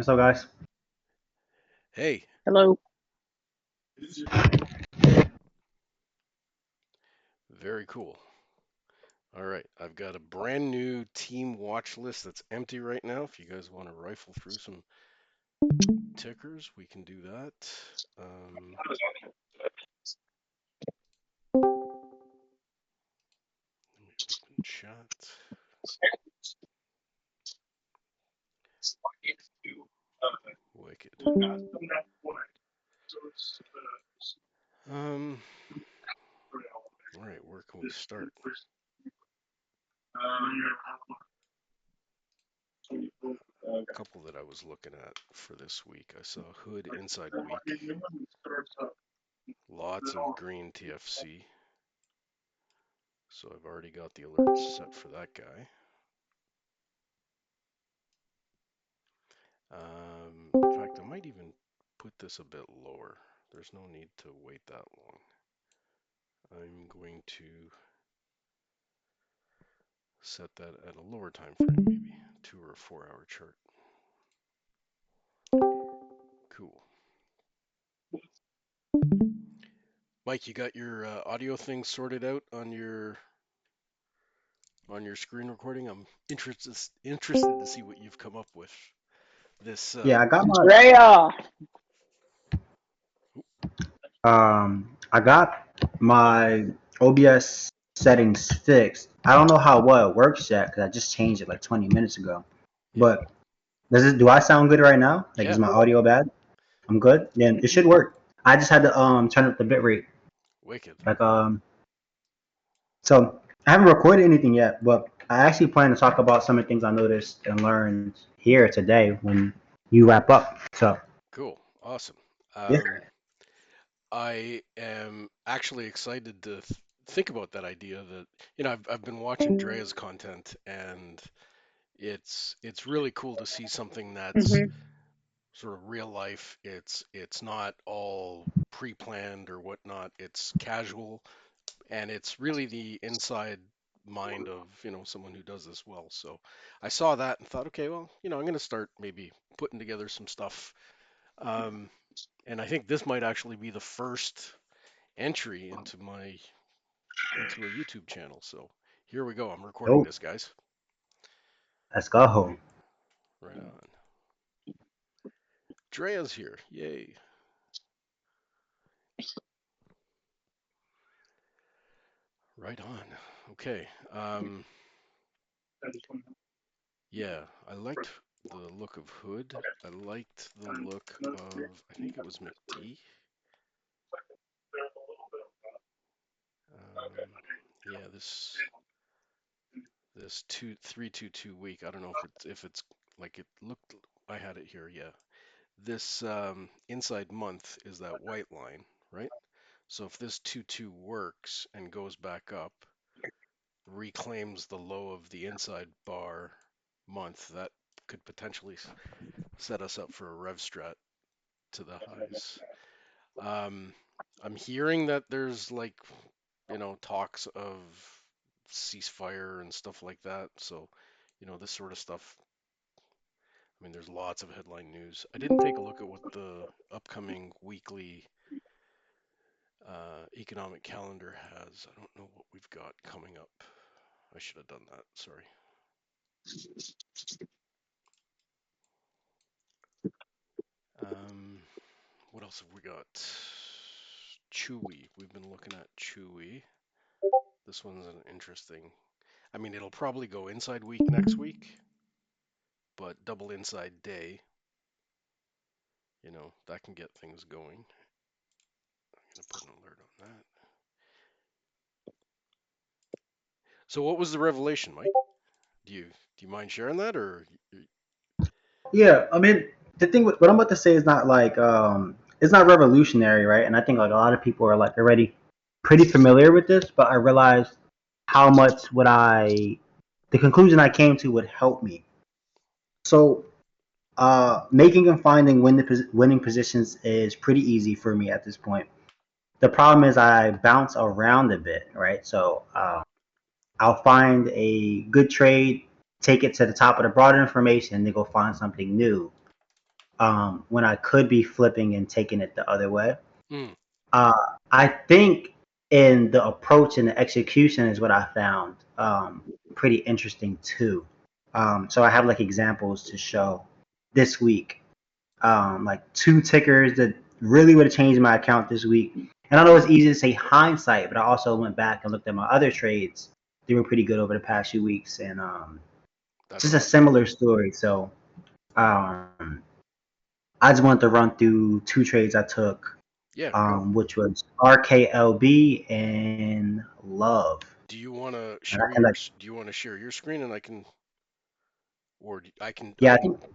What's up, guys? Hey, Hello. very cool. All right, I've got a brand new team watch list that's empty right now. If you guys want to rifle through some tickers, we can do that. Um, Let me open chat. Wicked. Um, all right, where can we start? A couple that I was looking at for this week. I saw Hood Inside Week. Lots of green TFC. So I've already got the alerts set for that guy. In fact, I might even put this a bit lower. There's no need to wait that long. I'm going to set that at a lower time frame, maybe 2 or 4 hour chart. Cool. Mike, you got your audio thing sorted out on your screen recording? I'm interested to see what you've come up with. This Yeah, I got my Rhea. I got my OBS settings fixed. I don't know how well it works yet because I just changed it like 20 minutes ago. yeah, But do I sound good right now? Like, yeah, is my audio bad? I'm good. Then it should work. I just had to turn up the bitrate. wicked. Like so I haven't recorded anything yet, but I actually plan to talk about some of the things I noticed and learned here today when you wrap up. So Cool, awesome. yeah. I am actually excited to think about that idea that I've been watching Drea's content and it's really cool to see something that's Hmm. sort of real life. It's not all pre-planned or whatnot. It's casual and it's really the inside mind of someone who does this well. So I saw that and thought, okay, well, I'm going to start maybe putting together some stuff. Um, and I think this might actually be the first entry into a YouTube channel. So here we go. I'm recording Oh, this, guys. let's go. Right on. Drea's here. Yay. Right on. Okay. Yeah, I liked the look of Hood. I liked the look of, I think it was McD. Yeah, this 322 week. I don't know if it's like it looked. I had it here. Yeah, this inside month is that white line, right? So if this 2-2 works and goes back up, reclaims the low of the inside bar month, that could potentially set us up for a rev strat to the highs. Um, I'm hearing that there's like, talks of ceasefire and stuff like that. So, this sort of stuff. I mean, there's lots of headline news. I didn't take a look at what the upcoming weekly economic calendar has. I don't know what we've got coming up. I should have done that. Sorry. Um, what else have we got? Chewy. We've been looking at Chewy. This one's an interesting. I mean, it'll probably go inside week next week, but double inside day, that can get things going. I'm gonna put an alert on that. So, what was the revelation, Mike? Do you mind sharing that, or Yeah, I mean, the thing what I'm about to say is not like it's not revolutionary, right? And I think like a lot of people are like already pretty familiar with this, but I realized how much would I the conclusion I came to would help me. So, making and finding winning positions is pretty easy for me at this point. The problem is I bounce around a bit, right? So, I'll find a good trade, take it to the top of the broader information, and then go find something new. when I could be flipping and taking it the other way. Mm. Uh, I think in the approach and the execution is what I found pretty interesting too. So I have like examples to show this week, like two tickers that really would have changed my account this week. And I know it's easy to say hindsight, but I also went back and looked at my other trades. They were pretty good over the past few weeks, and That's just a awesome. similar story. So um, I just wanted to run through two trades I took, Yeah, go. which was RKLB and Love. Do you want to And share and your like, do you want to share your screen and I can or yeah, I I can think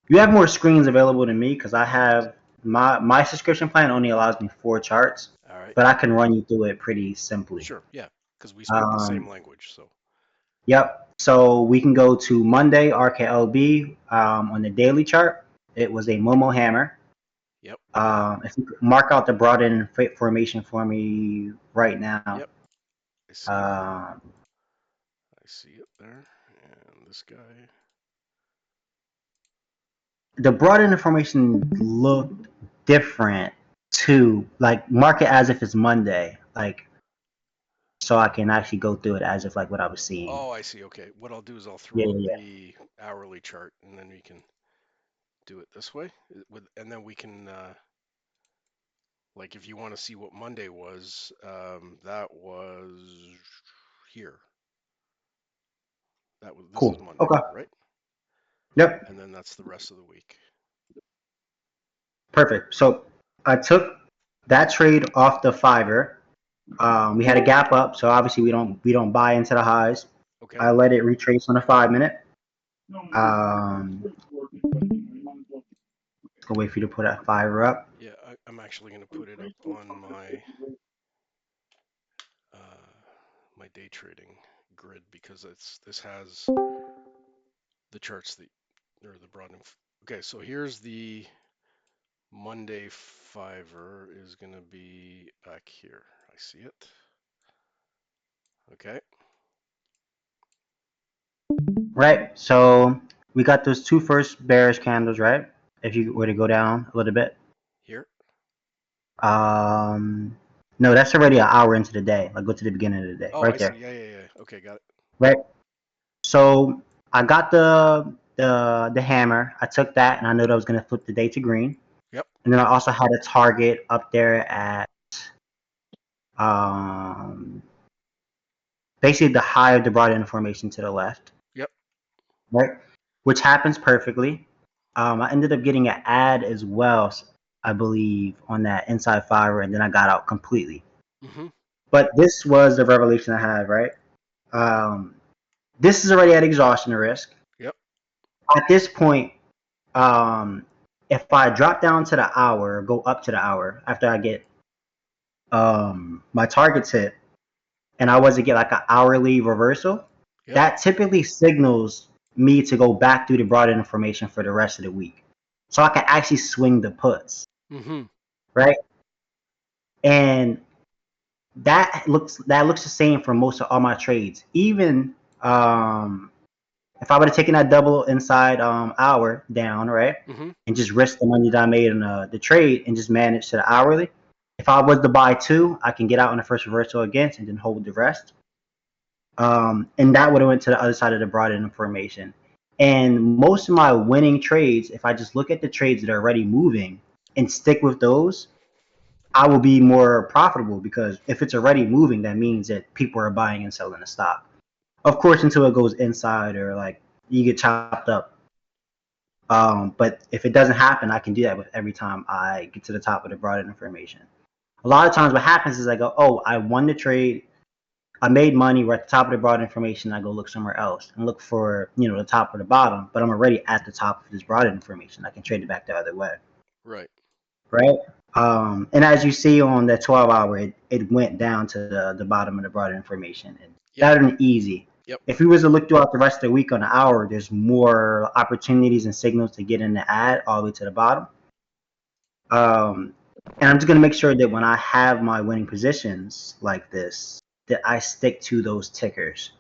you have more screens available than me because I have my subscription plan only allows me 4 charts, all right. but I can run you through it pretty simply. Sure. Yeah, cuz we speak the same Um, language, so. yep. So we can go to Monday RKLB on the daily chart. It was a Momo hammer. Yep. If you could mark out the broad end formation for me right now. Yep. I see it. Um, I see it there. And this guy. the broad end information looked different too. Like mark it as if it's Monday. Like so I can actually go through it as if like what I was seeing. Oh, I see. Okay. What I'll do is I'll Yeah, throw up yeah, the hourly chart and then we can do it this way with and then we can like if you want to see what Monday was, that was here. That was this is cool. Monday, Okay. right? Yep. And then that's the rest of the week. Perfect. So I took that trade off the Fiverr. We had a gap up, so obviously we don't buy into the highs. Okay. I let it retrace on a 5 minute. Go wait for you to put that Fiverr up. Yeah, I'm actually going to put it up on my my day trading grid because this has the charts that or the broad. Okay, so here's the Monday Fiverr is going to be back here. I see it. Okay, Right. So we got those two first bearish candles, right? If you were to go down a little bit. here. Um, no, that's already an hour into the day. Like go to the beginning of the day, Oh, I right see. there. Yeah, yeah, yeah. Okay, got it. Right. So I got the hammer. I took that, and I knew that I was gonna flip the day to green. Yep. And then I also had a target up there at um basically the high of the broad information to the left, Yep. right? Which happens perfectly. I ended up getting an ad as well, I believe, on that inside fiber, and then I got out completely. Mm-hmm. But this was the revelation I had, right? Um, this is already at exhaustion risk. Yep. At this point, um, if I drop down to the hour, go up to the hour after I get my targets hit, and I was to get like an hourly reversal, Yep. that typically signals me to go back through the broader information for the rest of the week. So I can actually swing the puts, Mm-hmm. right? And that looks the same for most of all my trades. Even if I would have taken that double inside hour down, right? Mm-hmm. And just risk the money that I made in the trade and just manage to the hourly. If I was to buy two, I can get out on the first reversal against and then hold the rest. And that would have went to the other side of the broad information. And most of my winning trades, if I just look at the trades that are already moving and stick with those, I will be more profitable because if it's already moving, that means that people are buying and selling the stock. Of course, until it goes inside or like you get chopped up. But if it doesn't happen, I can do that with every time I get to the top of the broad information. A lot of times, what happens is I go, "Oh, I won the trade. I made money. We're at the top of the broad information. I go look somewhere else and look for the top or the bottom. But I'm already at the top of this broad information. I can trade it back the other way, Right. right? And as you see on the 12 hour, it went down to the bottom of the broad information, and Yep. better than easy. Yep. If we was to look throughout the rest of the week on the hour, there's more opportunities and signals to get in the ad all the way to the bottom. Um, and I'm just gonna make sure that when I have my winning positions like this, that I stick to those tickers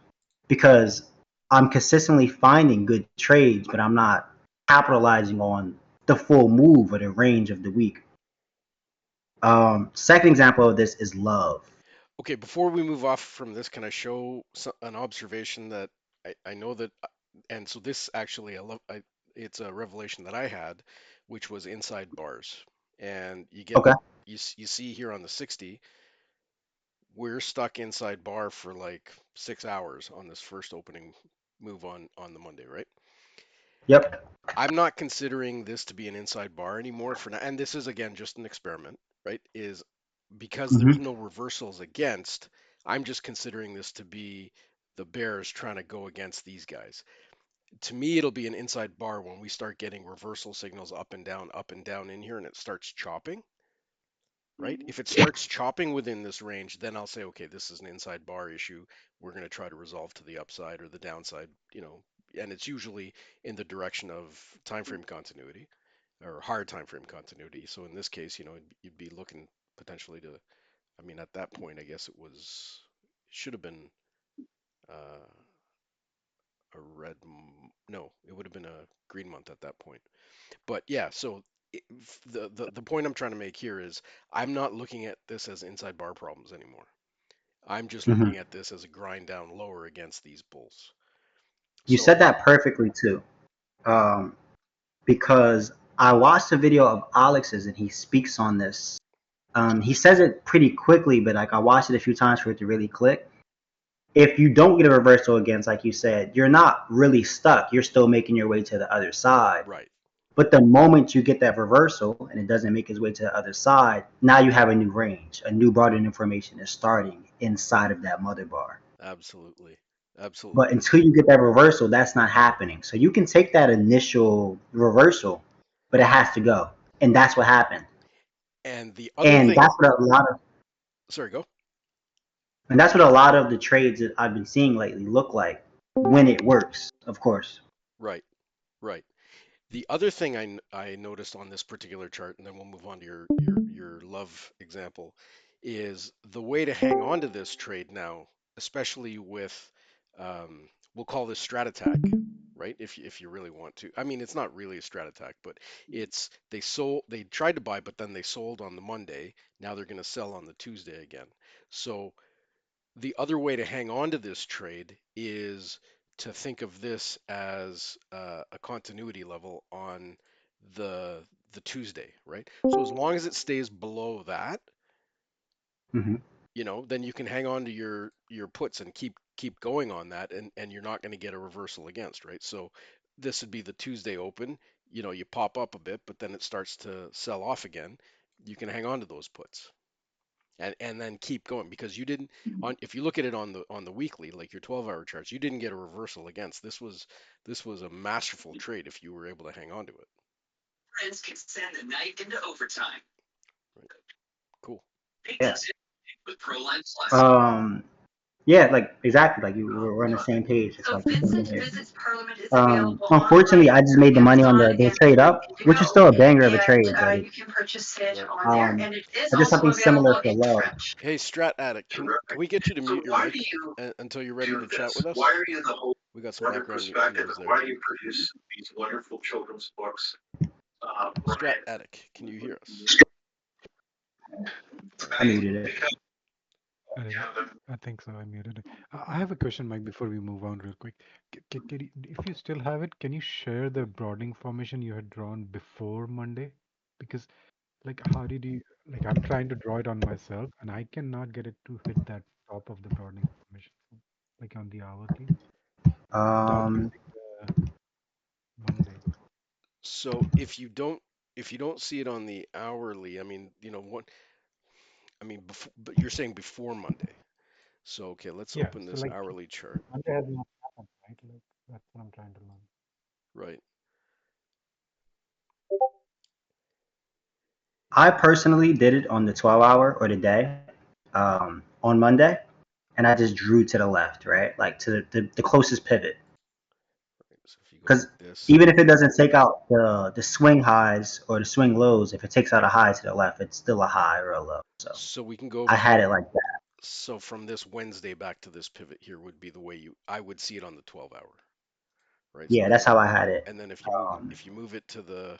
because I'm consistently finding good trades, but I'm not capitalizing on the full move or the range of the week. Second example of this is love. Okay, before we move off from this, can I show an observation that I know that, and so this actually, it's a revelation that I had, which was inside bars. And Okay. you see here on the 60, we're stuck inside bar for like 6 hours on this first opening move on the Monday, right? Yep. I'm not considering this to be an inside bar anymore for now, and this is again just an experiment, right? Is because there's Hmm. no reversals against, I'm just considering this to be the bears trying to go against these guys. To me, it'll be an inside bar when we start getting reversal signals up and down in here, and it starts chopping, right? If it starts chopping within this range, then I'll say, okay, this is an inside bar issue. We're going to try to resolve to the upside or the downside, and it's usually in the direction of time frame continuity or hard time frame continuity. So in this case, you'd be looking potentially to, I mean, at that point, I guess it should have been uh, a no, it would have been a green month at that point. But yeah, so the point I'm trying to make here is I'm not looking at this as inside bar problems anymore. I'm just Hmm. looking at this as a grind down lower against these bulls. You So, said that perfectly too. Um, because I watched a video of Alex's and he speaks on this. He says it pretty quickly, but like I watched it a few times for it to really click. If you don't get a reversal against, like you said, you're not really stuck. You're still making your way to the other side. right, But the moment you get that reversal and it doesn't make its way to the other side, now you have a new range. A new broadened information is starting inside of that mother bar. absolutely, But absolutely. until you get that reversal, that's not happening. So you can take that initial reversal, but it has to go. And that's what happened. And the other And thing, that's what a lot of sorry, go. and that's what a lot of the trades that I've been seeing lately look like when it works, of course. Right, right. The other thing I noticed on this particular chart, and then we'll move on to your love example, is the way to hang on to this trade now, especially with, we'll call this strat attack, right? If you really want to. I mean, it's not really a strat attack, but they tried to buy, but then they sold on the Monday. Now they're going to sell on the Tuesday again. So the other way to hang on to this trade is to think of this as a continuity level on the Tuesday, right? So as long as it stays below that, Hmm. then you can hang on to your puts and keep going on that, and you're not going to get a reversal against, right? So this would be the Tuesday open. You pop up a bit, but then it starts to sell off again. You can hang on to those puts and then keep going because you didn't on if you look at it on the weekly, like your 12-hour charts, you didn't get a reversal against. This was a masterful trade if you were able to hang on to it. Friends can send the night into overtime. Right. Cool. Yeah. With ProLine Plus. Yeah, like exactly. Like we're on the same page. It's So like Vincent here. Visits Parliament is available Unfortunately, online I just made the money on Amazon the and trade Roku up, to which is go. still a banger of a And trade, but you can purchase it Right. on there, and it is I did also something similar available for in love. French. Hey, Strat Addict, can we get you to So mute your why do mic you until you're ready do to chat this? with us? Why are you the whole We got some other background perspective? noise there. Why do you produce these wonderful children's books? Strat Brian? Addict, can you hear us? I muted it. Because I did it. I think so. I muted it. I have a question, Mike, before we move on real quick. If you still have it, can you share the broadening formation you had drawn before Monday? Because, like, how did you, like, I'm trying to draw it on myself and I cannot get it to hit that top of the broadening formation, like on the hourly, without Um, using the Monday. So if you don't see it on the hourly, I mean, what I mean, but you're saying before Monday. So okay, let's Yeah. open So, this like, hourly chart. Monday has not happened, right? Like, that's what I'm trying to learn. Right. I personally did it on the 12-hour or the day, on Monday, and I just drew to the left, right, like to the closest pivot. Right. So if you go Because like this, even if it doesn't take out the swing highs or the swing lows, if it takes out a high to the left, it's still a high or a low. So so we can go I had from it like that. so from this Wednesday back to this pivot here would be the way I would see it on the 12 hour. right? So Yeah, that's then, how I had it. and then Um, if you move it to the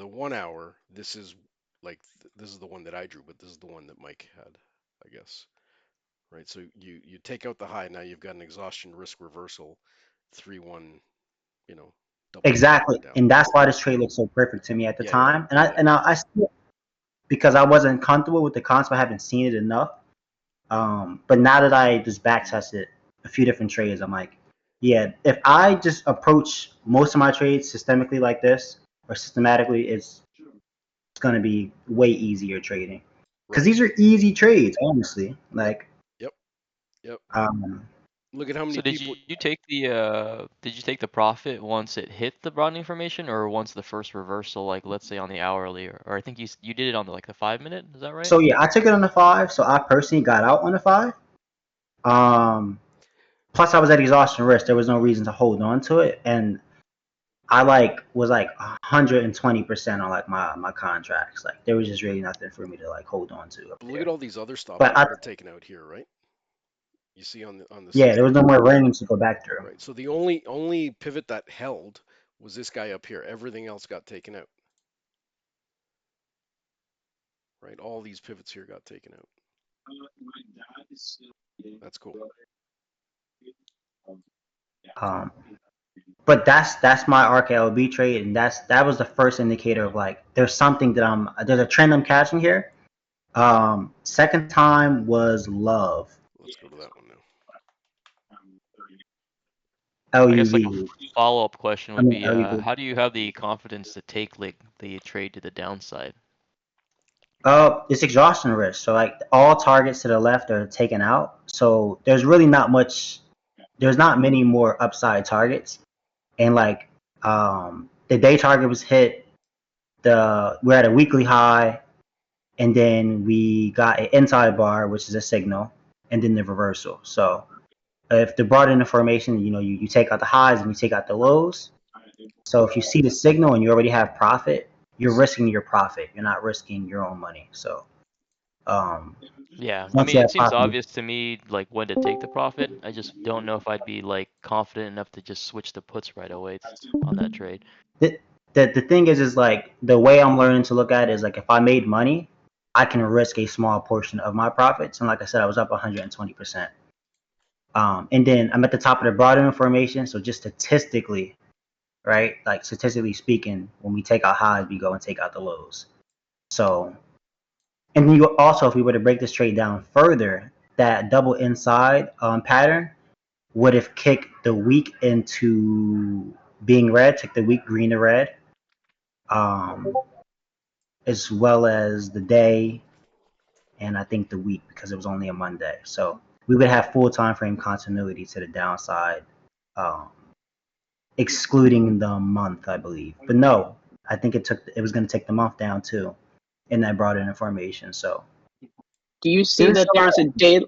1 hour, this is like this is the one that I drew, but this is the one that Mike had, I guess, right? So you take out the high, now you've got an exhaustion risk reversal, 3-1, you know, double top exactly, down. and that's why this trade looked so perfect to me at the Yeah, yeah, time. And I still, because I wasn't comfortable with the concept, I haven't seen it enough. But now that I just back tested a few different trades, I'm like, yeah, if I just approach most of my trades systemically like this or systematically, it's gonna be way easier trading because right. these are easy trades, honestly. Yep, Like, yep, yep. um, Look at how many So people. did you take the profit once it hit the broadening formation, or once the first reversal, like let's say on the hourly, or I think you did it on the like the 5 minute, is that right? so yeah, I took it on the 5, so I personally got out on the 5. Um, Plus I was at exhaustion risk. There was no reason to hold on to it, and I was like 120% on like my contracts. Like there was just really nothing for me to like hold on to up But look at there. all these other stops But that got taken out here, right? You see on the yeah, there was 60, no more range to go back through. right? So the only pivot that held was this guy up here. Everything else got taken out, right? All these pivots here got taken out. That's cool. Um, but that's my ARC LB trade, and that was the first indicator of like there's a trend I'm catching here. Second time was love, Let's go to that one now. I guess like a LUV. follow-up question I would mean be, LUV. how do you have the confidence to take like the trade to the downside? It's exhaustion risk. So like all targets to the left are taken out. So there's really not much. There's not many more upside targets. And like the day target was hit. We're at a weekly high, and then we got an inside bar, which is a signal, and then the reversal. So if the broad in formation, you take out the highs and you take out the lows. So if you see the signal and you already have profit, you're risking your profit. You're not risking your own money. So um, Yeah, I once mean, you it have seems profit, obvious to me like when to take the profit. I just don't know if I'd be like confident enough to just switch the puts right away on that trade. the, the thing is like the way I'm learning to look at it is like if I made money, I can risk a small portion of my profits. And like I said, I was up 120%. And then I'm at the top of the broader information. So just statistically, right? Like statistically speaking, when we take out highs, we go and take out the lows. So, and then you also, if we were to break this trade down further, that double inside pattern would have kicked the week into being red, took the week green to red, um, as well as the day, and I think the week because it was only a Monday. So we would have full time frame continuity to the downside, um, excluding the month, I believe. But no, I think it was going to take the month down too, in that broader information. So Do you see that there's a day?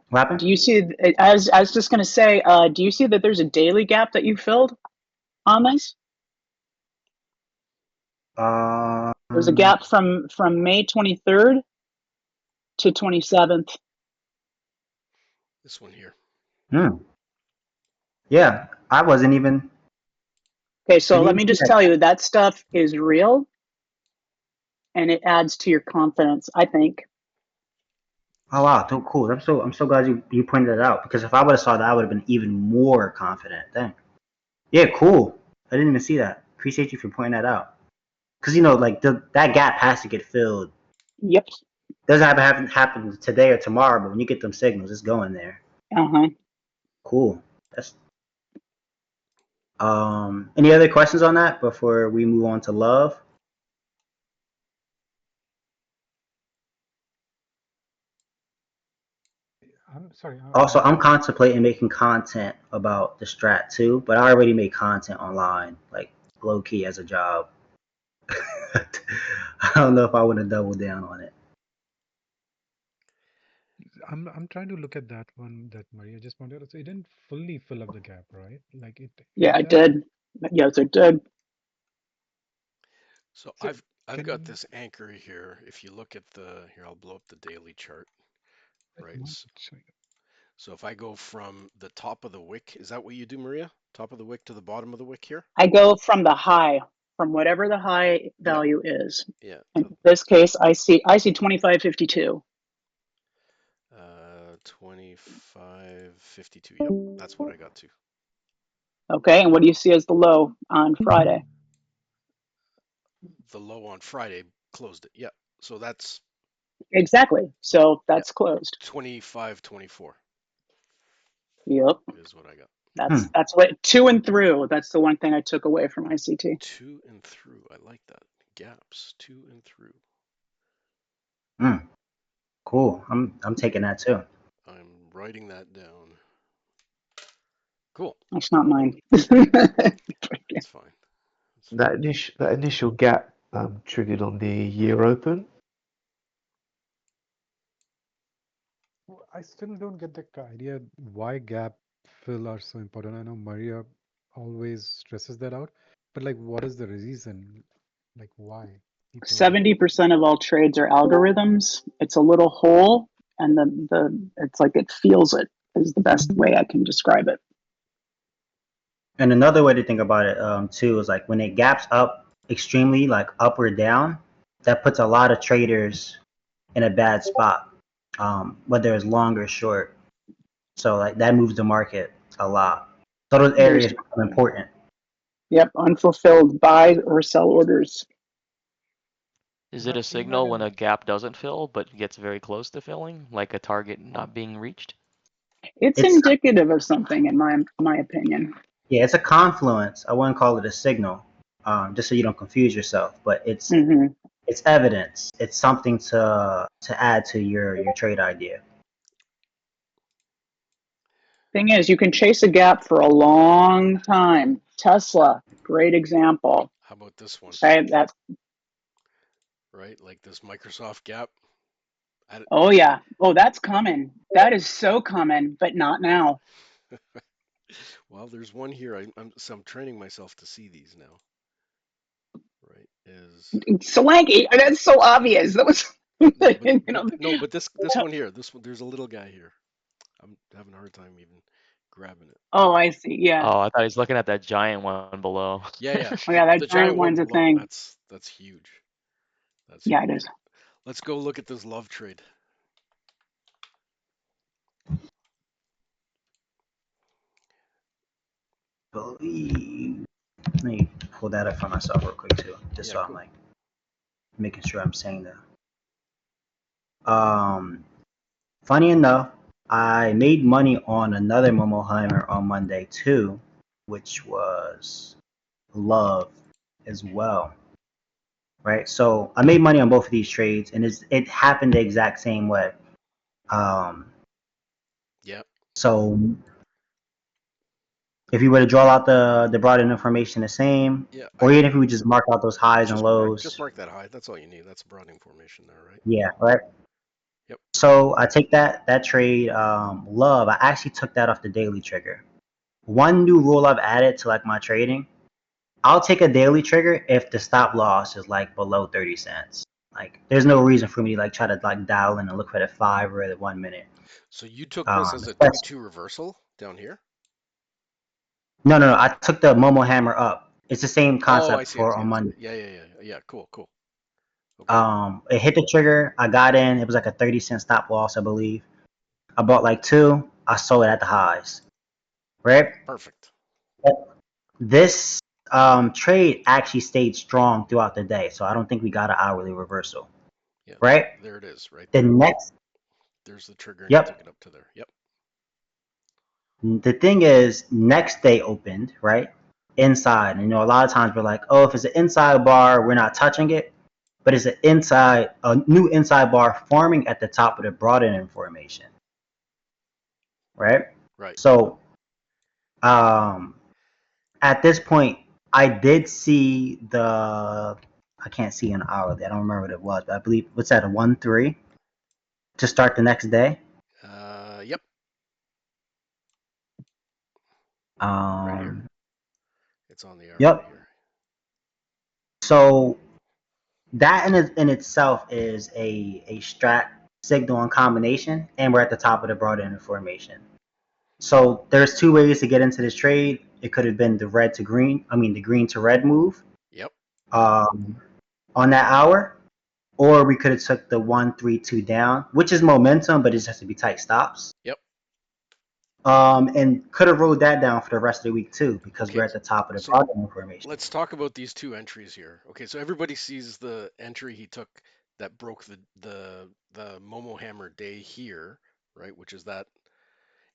what happened? Do you see? I was just going to say, do you see that there's a daily gap that you filled on this? There's a gap from May 23rd to 27th. This one here. Yeah, I wasn't even. Okay, so Didn't let even me see just that. tell you that stuff is real, and it adds to your confidence, I think. Oh wow, so cool. I'm so glad you pointed that out because if I would have saw that, I would have been even more confident. Dang. Yeah, cool. I didn't even see that. Appreciate you for pointing that out. Because like that gap has to get filled. Yep. Doesn't happen today or tomorrow, but when you get them signals, it's going there. Uh-huh. Cool. That's Any other questions on that before we move on to love? I'm sorry. Also, I'm contemplating making content about the strat too, but I already made content online, like low key as a job. I don't know if I want to double down on it. I'm trying to look at that one that Maria just pointed out. So it didn't fully fill up the gap, right? Like it Yeah, hit I that. did. Yes, it did. So So I've can got you this anchor here. If you look at the here, I'll blow up the daily chart, let right? Mike show you? So if I go from the top of the wick, is that what you do, Maria? Top of the wick to the bottom of the wick here? I go from the high, from whatever the high Yeah. value is. Yeah. In this case, I see 25.52. 25.52. Yep, that's what I got to. Okay, and what do you see as the low on Friday? The low on Friday closed it. Yeah. So that's Exactly. So that's closed. 25.24 Yep. is what I got. That's what to and through. That's the one thing I took away from ICT. To and through. I like that. Gaps to and through. Cool. I'm taking that too. I'm writing that down. Cool. That's not mine. That's fine. That's fine. That initial gap triggered on the year open. I still don't get the idea why gap fill are so important. I know Maria always stresses that out, but like, what is the reason? Like, why? 70% of all trades are algorithms. It's a little hole, and it's like it feels it is the best way I can describe it. And another way to think about it too is like when it gaps up extremely, like up or down, that puts a lot of traders in a bad spot, whether it's long or short. So like that moves the market a lot. So those areas become important. Yep, unfulfilled buy or sell orders. Is it a signal when a gap doesn't fill but gets very close to filling, like a target not being reached? It's indicative of something, in my opinion. Yeah, it's a confluence. I wouldn't call it a signal, just so you don't confuse yourself. But it's evidence. It's something to add to your trade idea. Thing is, you can chase a gap for a long time. Tesla, great example. How about this one? Okay, that's right, like this Microsoft gap. Oh yeah. Oh, that's coming. That is so coming, but not now. Well, there's one here. I'm training myself to see these now. Right, is Solanke. That's so obvious. That was no, but this one here. This one, there's a little guy here. I'm having a hard time even grabbing it. Oh, I see. Yeah. Oh, I thought he's looking at that giant one below. Yeah. Oh yeah, that the giant one's a thing. That's huge. That's yeah, huge. it is. Let's go look at this love trade. Let me pull that up for myself real quick too, just so I'm like making sure I'm saying that. Funny enough, I made money on another Momoheimer on Monday too, which was love as well. Right, so I made money on both of these trades, and it happened the exact same way. Yep. So if you were to draw out the brought in information the same, or even if we just mark out those highs and lows. Just mark that high. That's all you need. That's a broad information there, right? Yeah, right. Yep. So I take that trade, love. I actually took that off the daily trigger. One new rule I've added to like my trading: I'll take a daily trigger if the stop loss is like below 30 cents. Like, there's no reason for me to like try to like dial in and look for the 5 or the 1 minute. So you took this as a 2-2 reversal down here? No. I took the Momo hammer up. It's the same concept for on Monday. Yeah. Cool. Okay. It hit the trigger. I got in. It was like a 30-cent stop loss, I believe. I bought like 2. I sold it at the highs. Right? Perfect. This trade actually stayed strong throughout the day, so I don't think we got an hourly reversal. Yeah. Right? There it is. Right. There's the trigger. Yep. You took it up to there. Yep. The thing is, next day opened, right? Inside. And, a lot of times we're like, oh, if it's an inside bar, we're not touching it. But it's a new inside bar forming at the top of the brought-in information. Right? Right. So, at this point, I did see I can't see an hourly. I don't remember what it was, but I believe, what's that, a 1-3 to start the next day? Yep. Right here. It's on the hourly here. So that in itself is a strat signal and combination, and we're at the top of the broadening formation. So there's two ways to get into this trade. It could have been the green to red move Yep. on that hour, or we could have took the 1-3-2 down, which is momentum, but it just has to be tight stops. Yep. And could have rode that down for the rest of the week too, because Okay, we're at the top of the so broadening formation. let's talk about these two entries here. Okay, so everybody sees the entry he took that broke the Momo Hammer day here, right? Which is that,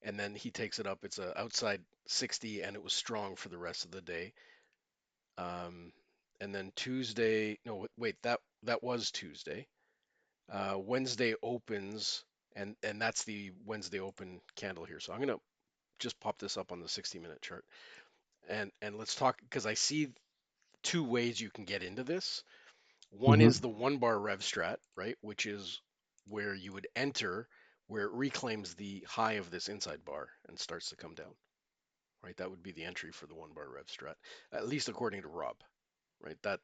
and then he takes it up. It's a outside 60, and it was strong for the rest of the day. And then Tuesday, no, wait, that was Tuesday. Wednesday opens, and that's the Wednesday open candle here. So I'm gonna just pop this up on the 60-minute chart, and let's talk, because I see two ways you can get into this. One is the 1 bar rev strat, right, which is where you would enter, where it reclaims the high of this inside bar and starts to come down, right? That would be the entry for the 1 bar rev strat, at least according to Rob, right? That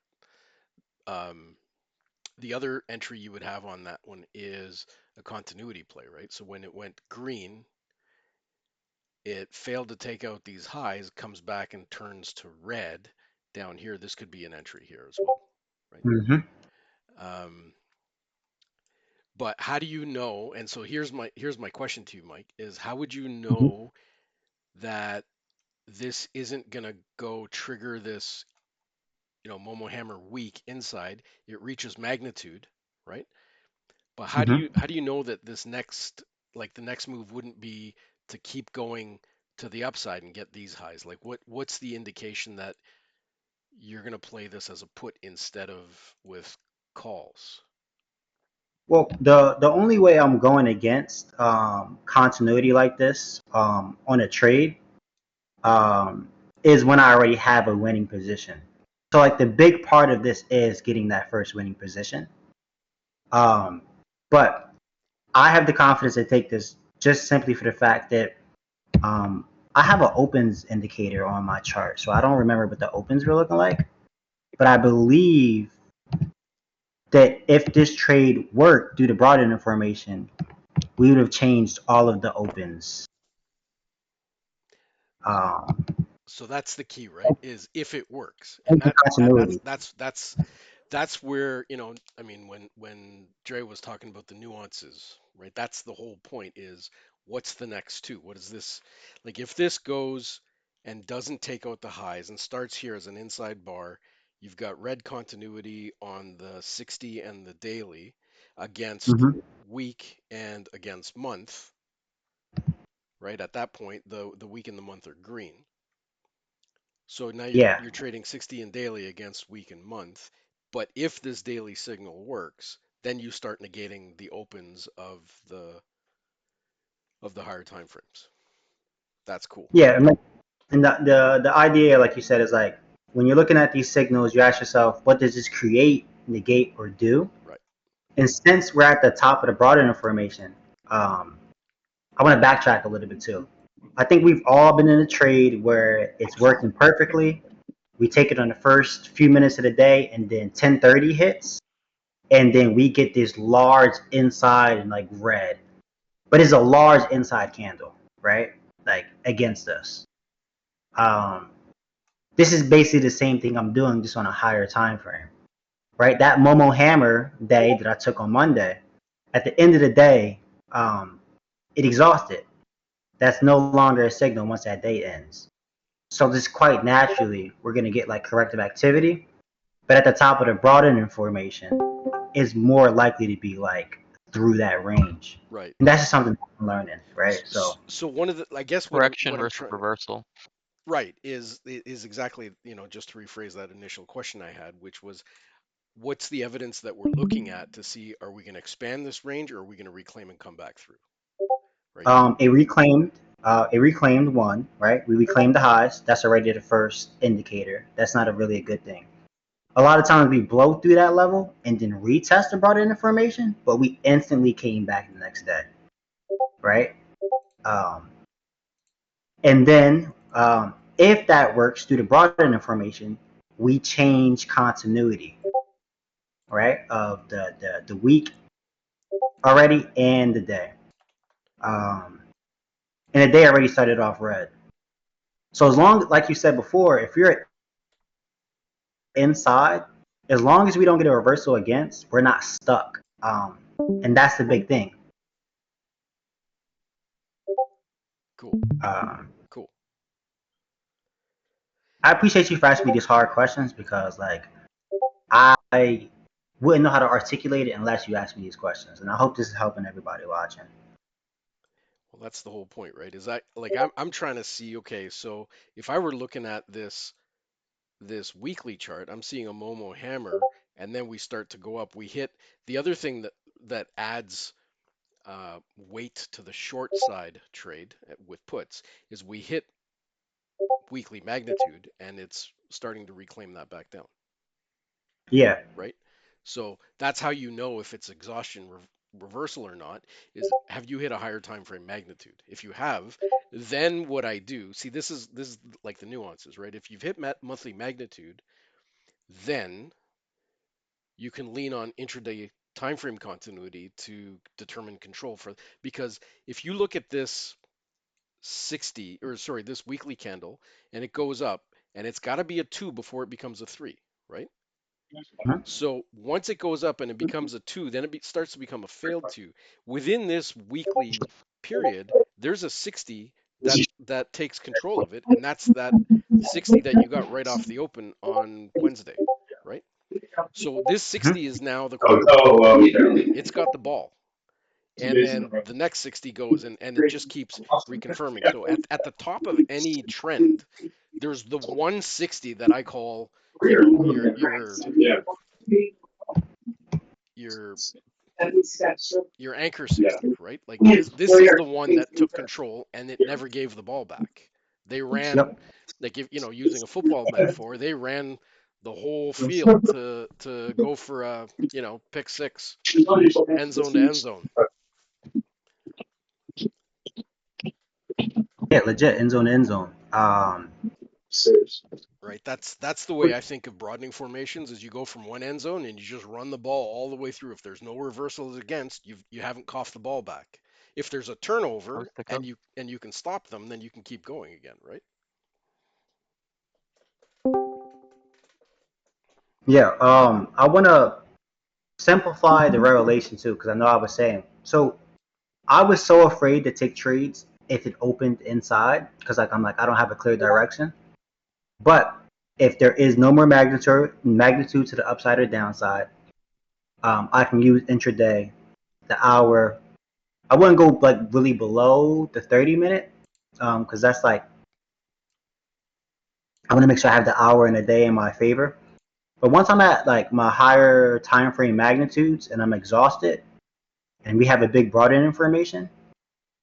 the other entry you would have on that one is a continuity play, right? So when it went green, it failed to take out these highs, comes back and turns to red down here. This could be an entry here as well, right? But how do you know? And so here's my question to you, Mike, is how would you know that this isn't gonna go trigger this, Momo Hammer weak inside? It reaches magnitude, right? But how do you know that this next, like the next move wouldn't be to keep going to the upside and get these highs? Like what's the indication that you're gonna play this as a put instead of with calls? Well, the only way I'm going against continuity like this on a trade is when I already have a winning position. So like the big part of this is getting that first winning position. But I have the confidence to take this just simply for the fact that I have an opens indicator on my chart. So I don't remember what the opens were looking like, but I believe that if this trade worked due to broadening information, we would have changed all of the opens. So that's the key, right? Is if it works, and that's where, I mean, when Dre was talking about the nuances, right? That's the whole point. Is what's the next two? What is this? Like if this goes and doesn't take out the highs and starts here as an inside bar, you've got red continuity on the 60 and the daily against week and against month, right? At that point, the week and the month are green. So now you're trading 60 and daily against week and month. But if this daily signal works, then you start negating the opens of the higher time frames. That's cool. Yeah, and the idea, like you said, is like when you're looking at these signals, you ask yourself, what does this create, negate, or do? Right. And since we're at the top of the broader information, I want to backtrack a little bit too. I think we've all been in a trade where it's working perfectly. We take it on the first few minutes of the day, and then 10:30 hits, and then we get this large inside and like red, but it's a large inside candle, right? Like against us. This is basically the same thing I'm doing, just on a higher time frame, right? That Momo Hammer day that I took on Monday, at the end of the day, it exhausted. That's no longer a signal once that day ends. So just quite naturally, we're going to get like corrective activity. But at the top of the broadening formation, is more likely to be like through that range. Right. And that's just something I'm learning, right? So one of the, I guess, correction versus reversal. Right, is exactly, just to rephrase that initial question I had, which was, what's the evidence that we're looking at to see, are we going to expand this range, or are we going to reclaim and come back through? Right. It reclaimed one, right? We reclaimed the highs. That's already the first indicator. That's not really a good thing. A lot of times we blow through that level and then retest the broader information, but we instantly came back the next day, right? And then if that works through the broader information, we change continuity, right, of the week already in the day. And the day already started off red. So as long, like you said before, if you're inside, as long as we don't get a reversal against, we're not stuck. And that's the big thing. Cool. Um, Cool. I appreciate you for asking me these hard questions because, like, I wouldn't know how to articulate it unless you asked me these questions. And I hope this is helping everybody watching. Well, that's the whole point, right? Is that like I'm trying to see, okay, so if I were looking at this weekly chart, I'm seeing a Momo hammer, and then we start to go up. We hit the other thing that adds weight to the short side trade with puts is we hit weekly magnitude, and it's starting to reclaim that back down, Yeah. right? So that's how you know if it's exhaustion reversal or not, is have you hit a higher time frame magnitude? If you have, then what I do, see, this is like the nuances, right? If you've hit monthly magnitude, then you can lean on intraday time frame continuity to determine control for, because if you look at this 60, or sorry, this weekly candle, and it goes up, and it's got to be a 2 before it becomes a 3, right? Mhm. So once it goes up and it becomes a 2, then it starts to become a failed 2. Within this weekly period, there's a 60 that takes control of it, and that's that 60 that you got right off the open on Wednesday, right? So this 60 is now the quarterback. It's got the ball. And then the next 60 goes, and it just keeps reconfirming. So at the top of any trend, there's the 160 that I call, you know, your your anchor 60, right? Like this is the one that took control and it never gave the ball back. They ran, Yep. like, if you know, using a football metaphor, they ran the whole field to go for a, you know, pick six, end zone to end zone. Yeah, legit end zone to end zone. Right. That's the way I think of broadening formations, is you go from one end zone and you just run the ball all the way through. If there's no reversals against, you haven't coughed the ball back. If there's a turnover Coast to and coast. you can stop them, then you can keep going again, right? Yeah. I want to simplify the revelation too, because I know I was saying. So I was so afraid to take trades if it opened inside, because I'm like, I don't have a clear direction. But if there is no more magnitude to the upside or downside, I can use intraday, the hour. I wouldn't go like really below the 30-minute, because that's like, I want to make sure I have the hour and a day in my favor. But once I'm at like my higher time frame magnitudes and I'm exhausted, and we have a big broaden information,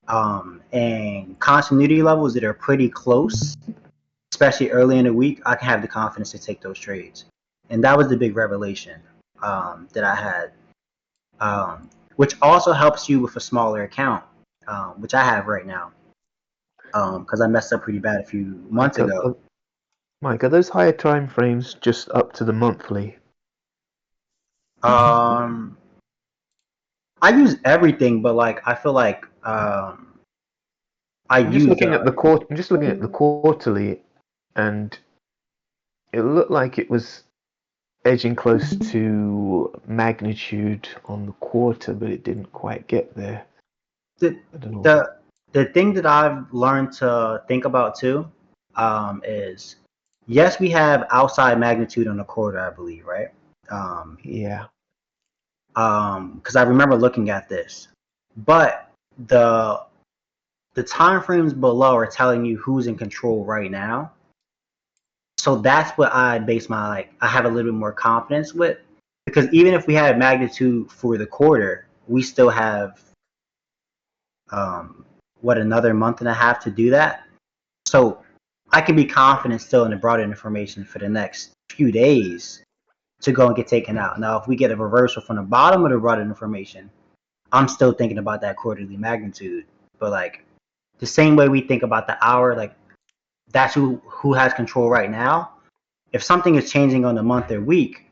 and continuity levels that are pretty close, especially early in the week, I can have the confidence to take those trades. And that was the big revelation that I had, which also helps you with a smaller account, which I have right now, because I messed up pretty bad a few months ago. Mike, are those higher time frames just up to the monthly? I use everything, but like I feel like I'm just looking at the quarterly, and it looked like it was edging close to magnitude on the quarter, but it didn't quite get there. the I don't know. the thing that I've learned to think about too, is yes, we have outside magnitude on the quarter, I believe, right? Yeah. Because I remember looking at this, but the time frames below are telling you who's in control right now. So that's what I base my, like, I have a little bit more confidence with, because even if we had magnitude for the quarter, we still have what, another month and a half to do that. So I can be confident still in the broader information for the next few days to go and get taken out. Now, if we get a reversal from the bottom of the broader information, I'm still thinking about that quarterly magnitude. But like the same way we think about the hour, like that's who has control right now. If something is changing on the month or week,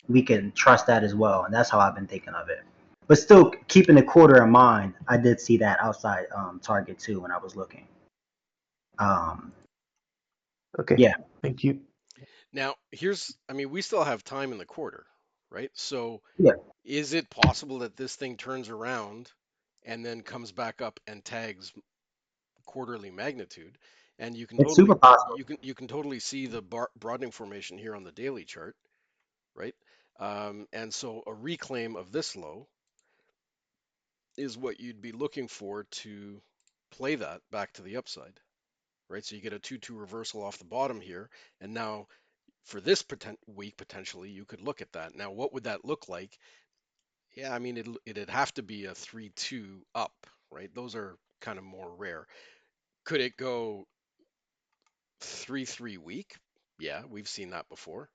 we can trust that as well, and that's how I've been thinking of it. but still keeping the quarter in mind, I did see that outside target too when I was looking. Okay. Yeah. Thank you. Now, we still have time in the quarter, right? So Yeah. is it possible that this thing turns around and then comes back up and tags quarterly magnitude? And you can It's super possible. you can totally see the broadening formation here on the daily chart, right? And so a reclaim of this low is what you'd be looking for to play that back to the upside, right? So you get a 2-2 reversal off the bottom here, and now for this week potentially you could look at that. Now, what would that look like? Yeah, I mean it'd have to be a 3-2 up, right? Those are kind of more rare. Could it go 3-3 weak? Yeah, we've seen that before,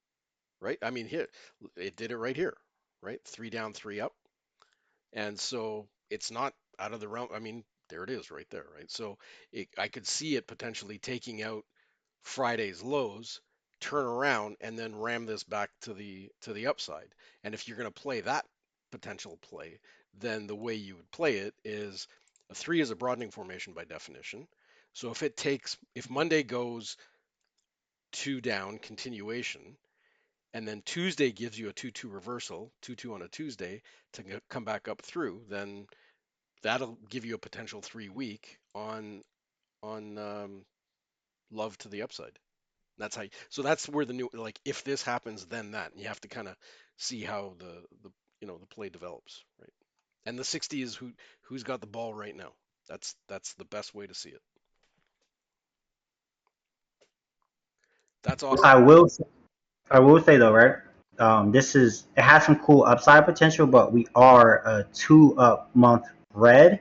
right? I mean, here it did it right here, right? 3 down, 3 up. And so it's not out of the realm. I mean, there it is right there, right? So I could see it potentially taking out Friday's lows, turn around, and then ram this back to the upside. And if you're going to play that potential play, then the way you would play it is a 3 is a broadening formation by definition. So if Monday goes 2 down, continuation, and then Tuesday gives you a 2-2 reversal, 2-2 on a Tuesday to come back up through, then that'll give you a potential 3 week on love to the upside. That's how. So that's where the new, like, if this happens, then that. And you have to kind of see how the play develops, right? And the 60 is who's got the ball right now. That's the best way to see it. That's awesome. I will say though, right? It has some cool upside potential, but we are a 2-up month red,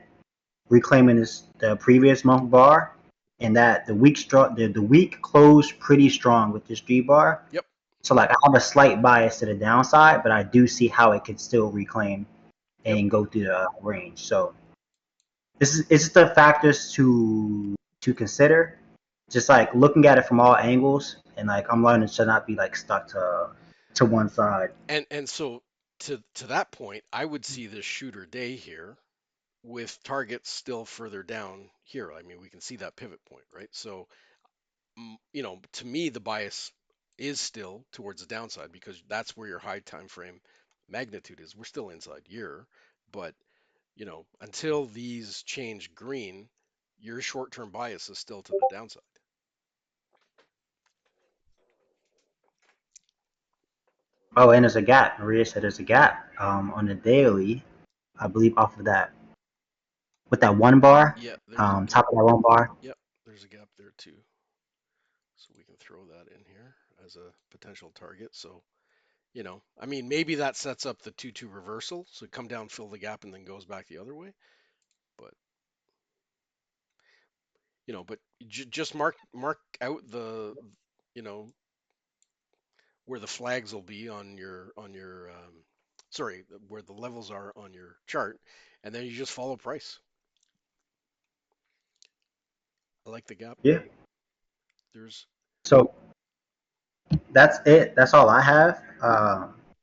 reclaiming the previous month bar, and that the week closed pretty strong with this G bar. Yep. So like I have a slight bias to the downside, but I do see how it could still reclaim and go through the range. So it's just the factors to consider. Just like looking at it from all angles, and like I'm learning to not be like stuck to one side. And so to that point, I would see this shooter day here with targets still further down here. I mean, we can see that pivot point, right? So, to me, the bias is still towards the downside because that's where your high time frame magnitude is. We're still inside year, but until these change green, your short-term bias is still to the downside. Oh, and there's a gap. Maria said there's a gap on the daily, I believe, off of that with that one bar, Yeah, top of that one bar. Yep, there's a gap there too. So we can throw that in here as a potential target. So, I mean, maybe that sets up the 2-2 reversal. So come down, fill the gap, and then goes back the other way. But, just mark out the, where the flags will be on your sorry, where the levels are on your chart, and then you just follow price. I like the gap. Yeah. So that's it. That's all I have.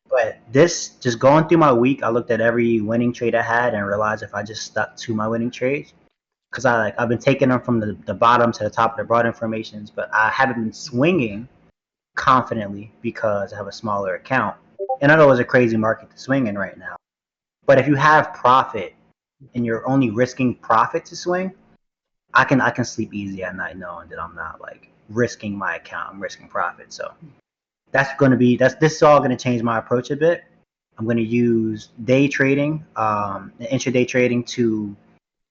But this, just going through my week, I looked at every winning trade I had and realized if I just stuck to my winning trades, because I've been taking them from the bottom to the top of the broad informations, but I haven't been swinging confidently because I have a smaller account. And I know it's a crazy market to swing in right now. But if you have profit and you're only risking profit to swing, I can sleep easy at night knowing that I'm not like risking my account. I'm risking profit. So this is all gonna change my approach a bit. I'm gonna use day trading, intraday trading to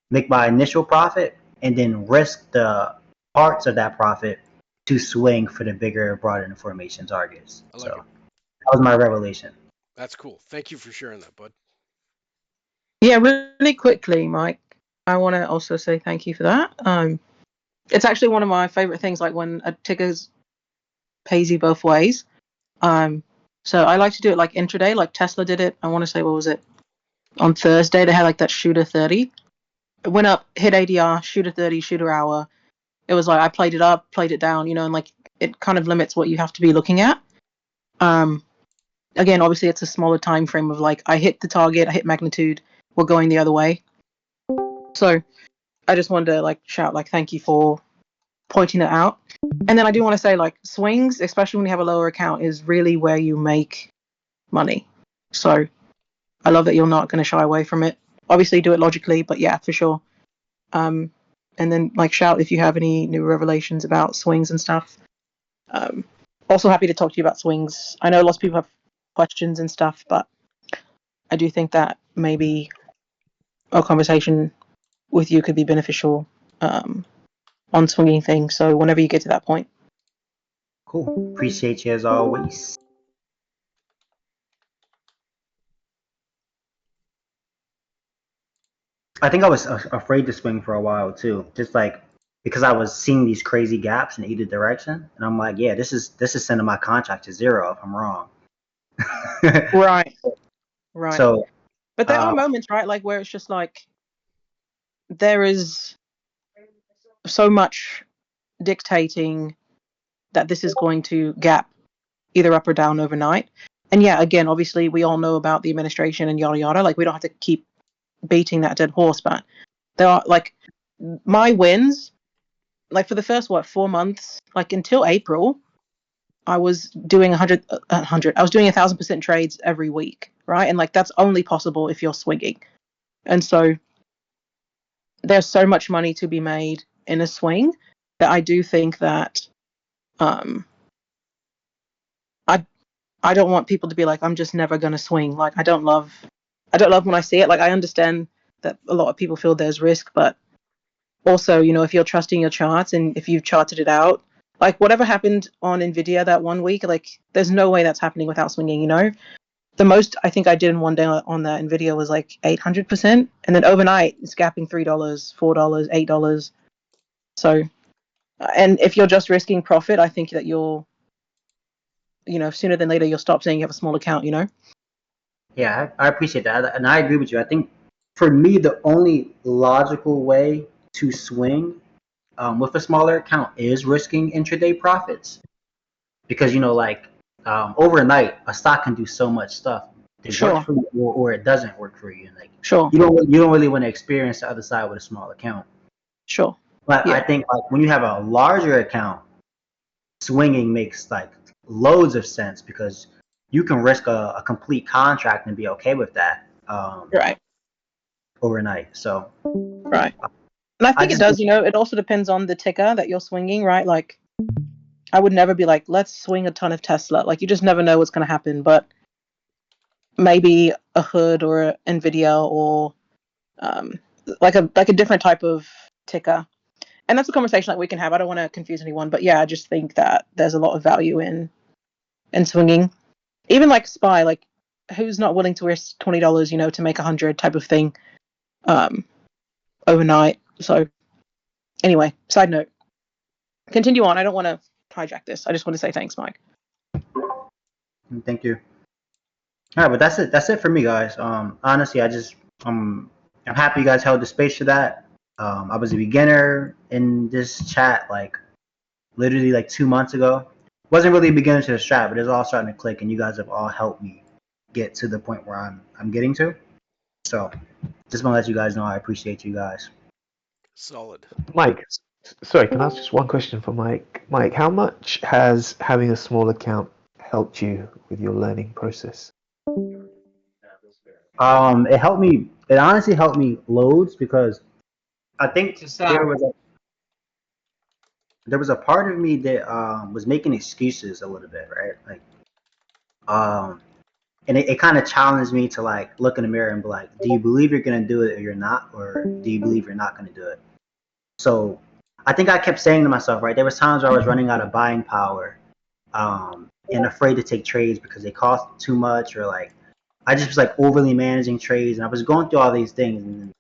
make my initial profit and then risk the parts of that profit to swing for the bigger, broader information targets. I like it. That was my revelation. That's cool. Thank you for sharing that, bud. Yeah, really quickly, Mike. I want to also say thank you for that. It's actually one of my favorite things, like when a ticker pays you both ways. So I like to do it like intraday, like Tesla did it. I want to say, what was it? On Thursday, they had like that shooter 30. It went up, hit ADR, shooter 30, shooter hour. It was like I played it up, played it down, and like it kind of limits what you have to be looking at. Again, obviously it's a smaller time frame of like I hit the target, I hit magnitude, were going the other way. So I just wanted to like shout like thank you for pointing it out. And then I do want to say like swings, especially when you have a lower account, is really where you make money. So I love that you're not going to shy away from it. Obviously do it logically, but yeah, for sure. And then like shout if you have any new revelations about swings and stuff. Also happy to talk to you about swings. I know lots of people have questions and stuff, but I do think that maybe a conversation with you could be beneficial on swinging things. So whenever you get to that point. Cool. Appreciate you as always. I think I was afraid to swing for a while too, just like because I was seeing these crazy gaps in either direction, and I'm like, yeah, this is sending my contract to zero if I'm wrong. Right. Right. So, but there are moments, right, like where it's just like there is so much dictating that this is going to gap either up or down overnight. And yeah, again, obviously we all know about the administration and yada yada. Like we don't have to keep beating that dead horse, but there are like my wins, like for the first 4 months, like until April, I was doing 100. I was doing 1,000% trades every week, right? And like that's only possible if you're swinging. And so there's so much money to be made in a swing that I do think that I don't want people to be like, I'm just never gonna swing. Like I don't love when I see it. Like I understand that a lot of people feel there's risk, but also, you know, if you're trusting your charts and if you've charted it out, like whatever happened on Nvidia that 1 week, like there's no way that's happening without swinging, you know? The most I think I did in one day on that Nvidia was like 800%, and then overnight it's gapping $3, $4, $8. So, and if you're just risking profit, I think that you'll, you know, sooner than later you'll stop saying you have a small account, you know? Yeah, I appreciate that, and I agree with you. I think for me, the only logical way to swing with a smaller account is risking intraday profits, because you know, like overnight, a stock can do so much stuff. It Sure. works for you, or it doesn't work for you. Like Sure. you don't really want to experience the other side with a small account. Sure. But Yeah. I think like when you have a larger account, swinging makes like loads of sense because you can risk a complete contract and be okay with that Right. overnight. So Right. And I think it just- does, you know, it also depends on the ticker that you're swinging, right? Like, I would never be like, let's swing a ton of Tesla. Like, you just never know what's going to happen. But maybe a hood or a Nvidia or like a different type of ticker. And that's a conversation that we can have. I don't want to confuse anyone, but yeah, I just think that there's a lot of value in swinging. Even like SPY, like who's not willing to risk $20, you know, to make 100 type of thing overnight. So anyway, side note. Continue on. I don't want to hijack this. I just want to say thanks, Mike. Thank you. All right, but that's it. That's it for me, guys. Honestly, I'm happy you guys held the space for that. I was a beginner in this chat like literally like 2 months ago. Wasn't really a beginner to the strat, but it's all starting to click, and you guys have all helped me get to the point where I'm getting to. So just want to let you guys know I appreciate you guys. Solid. Mike, sorry, can I ask just one question for Mike? Mike, how much has having a small account helped you with your learning process? It helped me. It honestly helped me loads because I think there was a part of me that was making excuses a little bit, right? Like, and it kind of challenged me to like look in the mirror and be like, do you believe you're gonna do it or you're not, or do you believe you're not gonna do it? So I think I kept saying to myself, right, there was times where I was running out of buying power, and afraid to take trades because they cost too much, or like I just was like overly managing trades, and I was going through all these things, and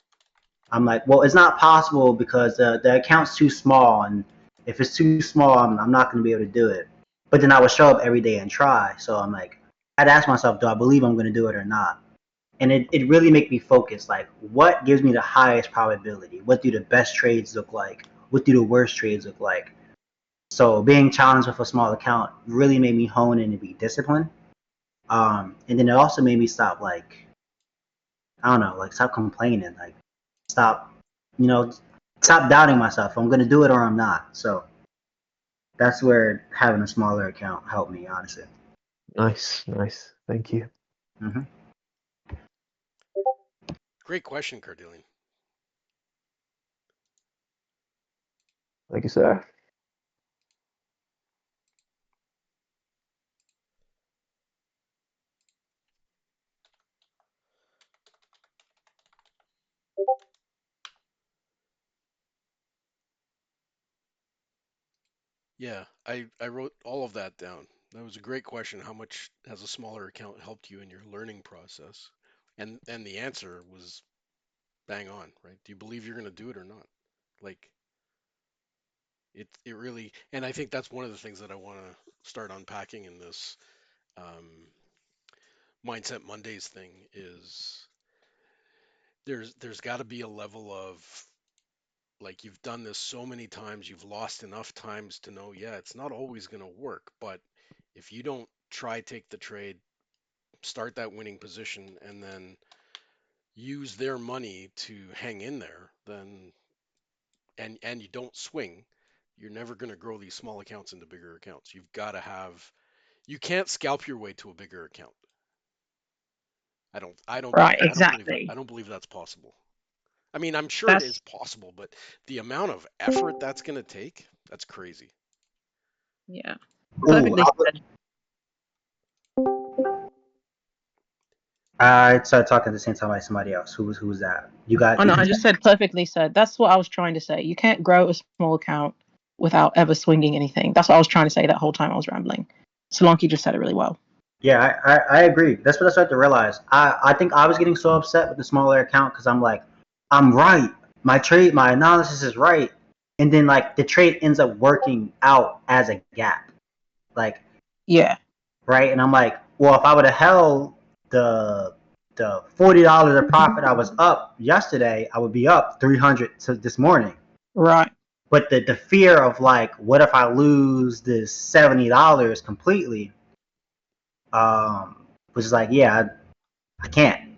I'm like, well, it's not possible because the account's too small, and if it's too small, I'm not going to be able to do it. But then I would show up every day and try. So I'm like, I'd ask myself, do I believe I'm going to do it or not? And it really made me focus, like, what gives me the highest probability? What do the best trades look like? What do the worst trades look like? So being challenged with a small account really made me hone in and be disciplined. And then it also made me stop, like, I don't know, like stop complaining, like stop, you know, stop doubting myself. I'm gonna do it or I'm not. So that's where having a smaller account helped me, honestly. Nice, nice. Thank you. Hmm. Great question, Cardillion. Thank you, sir. Yeah, I wrote all of that down. That was a great question. How much has a smaller account helped you in your learning process? And the answer was bang on, right? Do you believe you're going to do it or not? Like it really, and I think that's one of the things that I want to start unpacking in this um, Mindset Mondays thing is there's got to be a level of like you've done this so many times, you've lost enough times to know, yeah, it's not always going to work, but if you don't try take the trade, start that winning position, and then use their money to hang in there, then and you don't swing, you're never going to grow these small accounts into bigger accounts. You've got to have you can't scalp your way to a bigger account. Right, exactly. I don't believe that's possible. I mean, I'm sure it is That's possible, but the amount of effort that's going to take, that's crazy. yeah, Ooh, perfectly said. I started talking at the same time like somebody else. Who was that? You got? Oh no, I just said perfectly said. That's what I was trying to say. You can't grow a small account without ever swinging anything. That's what I was trying to say that whole time I was rambling. Solanke just said it really well. Yeah, I agree. That's what I started to realize. I think I was getting so upset with the smaller account because I'm like, I'm right. My analysis is right, and then like the trade ends up working out as a gap, like Yeah, right. And I'm like, well, if I would have held the the $40 of profit I was up yesterday, I would be up 300 to this morning. right. But the fear of like, what if I lose this $70 completely? Was just like, yeah, I can't.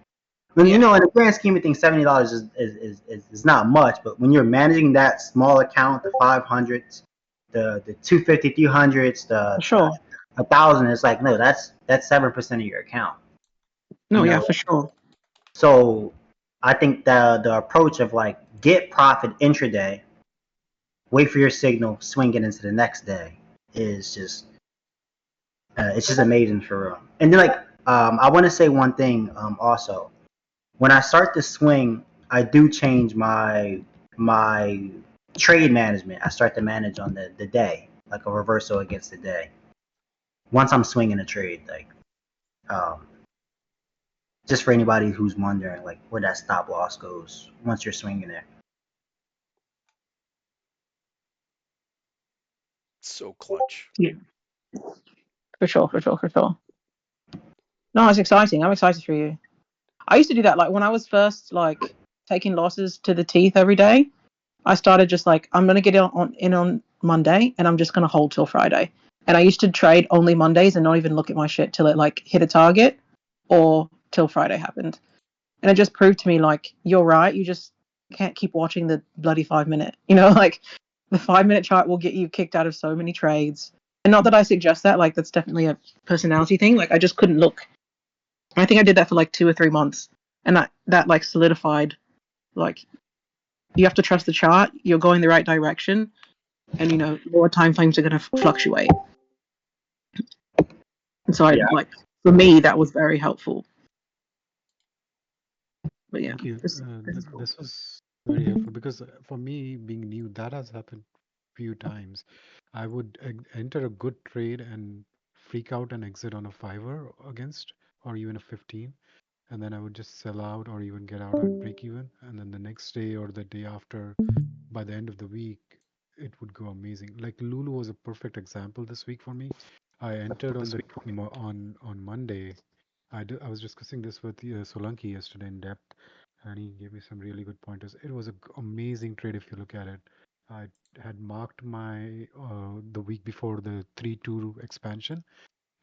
When Yeah, you know, in the grand scheme of things, $70 is not much. But when you're managing that small account, the 500s, the 250, 300s, for sure. the 1,000, it's like no, that's 7% of your account. No, You yeah, know, for sure. so I think the approach of like get profit intraday, wait for your signal, swing it into the next day is just it's just amazing for real. And then like I want to say one thing also. When I start to swing, I do change my trade management. I start to manage on the day, like a reversal against the day. Once I'm swinging a trade, like um, just for anybody who's wondering, like where that stop loss goes once you're swinging it. So clutch. Yeah, for sure, for sure, for sure. No, it's exciting. I'm excited for you. I used to do that like when I was first like taking losses to the teeth every day. I started just like I'm gonna get in on Monday and I'm just gonna hold till Friday. And I used to trade only Mondays and not even look at my shit till it like hit a target or till Friday happened. And it just proved to me like you're right. You just can't keep watching the bloody 5 minute. You know, like the 5 minute chart will get you kicked out of so many trades. And not that I suggest that. Like that's definitely a personality thing. Like I just couldn't look. I think I did that for like 2 or 3 months, and that like solidified like you have to trust the chart. You're going the right direction, and lower time frames are going to fluctuate. And so I Yeah. like for me that was very helpful. But yeah, Thank you. this is cool. This was very helpful because for me, being new, that has happened few times. I would enter a good trade and freak out and exit on a fiver against, or even a 15, and then I would just sell out or even get out at break even, and then the next day or the day after, by the end of the week, it would go amazing. Like Lulu was a perfect example this week for me. I entered on on Monday. I was discussing this with Solanki yesterday in depth, and he gave me some really good pointers. It was an amazing trade if you look at it. I had marked my the week before the 3-2 expansion.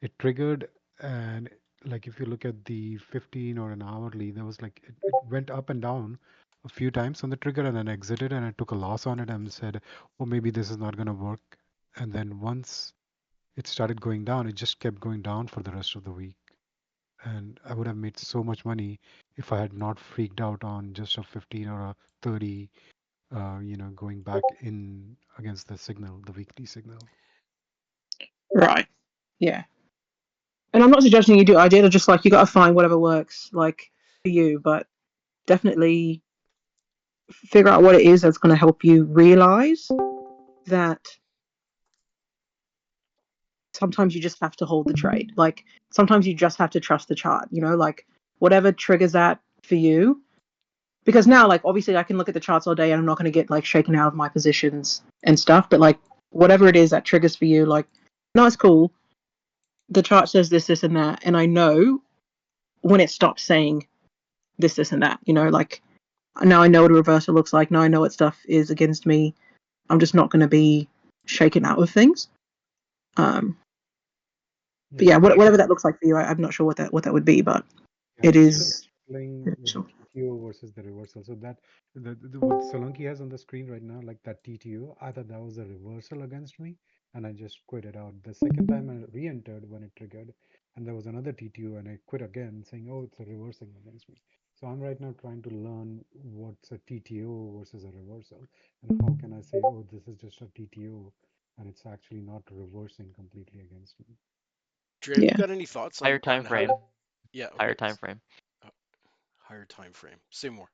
It triggered, and like if you look at the 15 or an hourly, there was like it went up and down a few times on the trigger and then exited and I took a loss on it and said, oh, maybe this is not going to work. And then once it started going down, it just kept going down for the rest of the week. And I would have made so much money if I had not freaked out on just a 15 or a 30, going back in against the signal, the weekly signal. Right. Yeah. And I'm not suggesting you do I did. I just like you got to find whatever works like for you, but definitely figure out what it is that's going to help you realize that sometimes you just have to hold the trade. Like sometimes you just have to trust the chart, like whatever triggers that for you. Because now, like, obviously I can look at the charts all day and I'm not going to get like shaken out of my positions and stuff, but like whatever it is that triggers for you, like, no, it's cool. The chart says this, and that, and I know when it stops saying this, and that, like now I know what a reversal looks like. Now I know what stuff is against me. I'm just not going to be shaken out of things. But yeah, whatever that looks like for you, I'm not sure what that would be, but Yeah, it I'm still is. struggling with the TTO versus the reversal. So that what Solanki has on the screen right now, like that TTO, I thought that was a reversal against me, and I just quit it out. The second time I re-entered when it triggered, and there was another TTO, and I quit again, saying, "Oh, it's a reversing against me." So I'm right now trying to learn what's a TTO versus a reversal, and how can I say, "Oh, this is just a TTO," and it's actually not reversing completely against me. Dre, have you Yeah. got any thoughts Higher time on how to? frame. Yeah, Higher okay. time frame. Uh, higher time frame. Say more.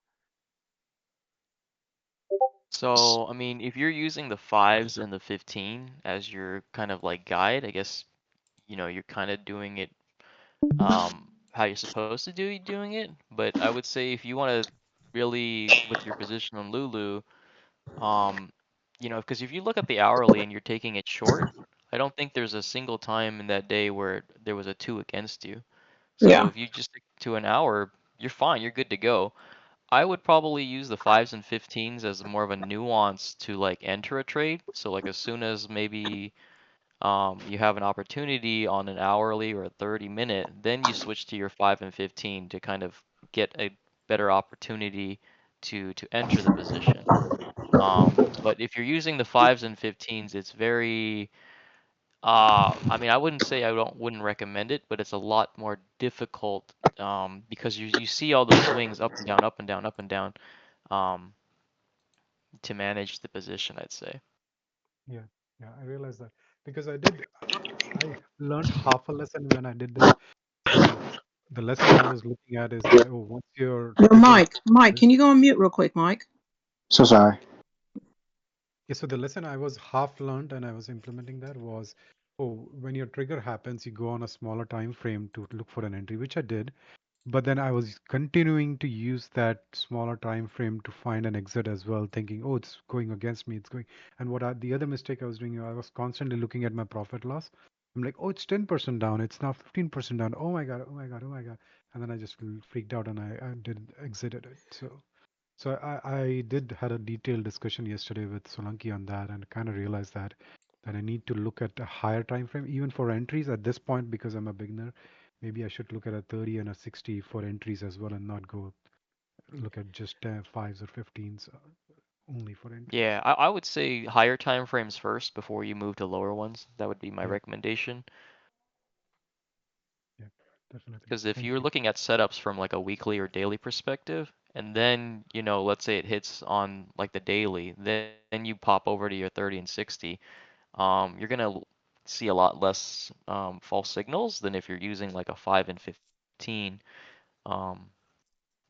So, I mean, if you're using the 5s and the 15 as your kind of like guide, I guess, you're kind of doing it how you're supposed to doing it. But I would say if you want to really, with your position on Lulu, um, because if you look at the hourly and you're taking it short, I don't think there's a single time in that day where there was a 2 against you. So Yeah. if you just stick to an hour, you're fine, you're good to go. I would probably use the 5s and 15s as more of a nuance to like enter a trade. So like as soon as maybe you have an opportunity on an hourly or a 30-minute, then you switch to your 5 and 15 to kind of get a better opportunity to enter the position. But if you're using the 5s and 15s, it's very I mean, I wouldn't say wouldn't recommend it, but it's a lot more difficult because you see all those swings up and down, up and down, up and down, um, to manage the position, I'd say. Yeah, yeah, I realized that because I learned half a lesson when I did that. So the lesson I was looking at is that, oh, once your No, trigger Mike, hits, can you go on mute real quick, Mike? So sorry. yeah, so the lesson I was half learned and I was implementing that was, oh, when your trigger happens, you go on a smaller time frame to look for an entry, which I did. But then I was continuing to use that smaller time frame to find an exit as well, thinking, oh, it's going against me, it's going. And the other mistake I was doing, I was constantly looking at my profit loss. I'm like, oh, it's 10% down, it's now 15% down. Oh my God, oh my God, oh my God. And then I just freaked out and I did exited it. So I did had a detailed discussion yesterday with Solanki on that and kind of realized that I need to look at a higher time frame, even for entries at this point because I'm a beginner. Maybe I should look at a 30 and a 60 for entries as well and not go look at just 5s or 15s only for entries. Yeah, I would say higher time frames first before you move to lower ones. That would be my Yeah, recommendation. yeah, definitely. Because if Thank you're you. looking at setups from like a weekly or daily perspective, and then, let's say it hits on like the daily, then you pop over to your 30 and 60, you're gonna see a lot less false signals than if you're using like a 5 and 15. Um,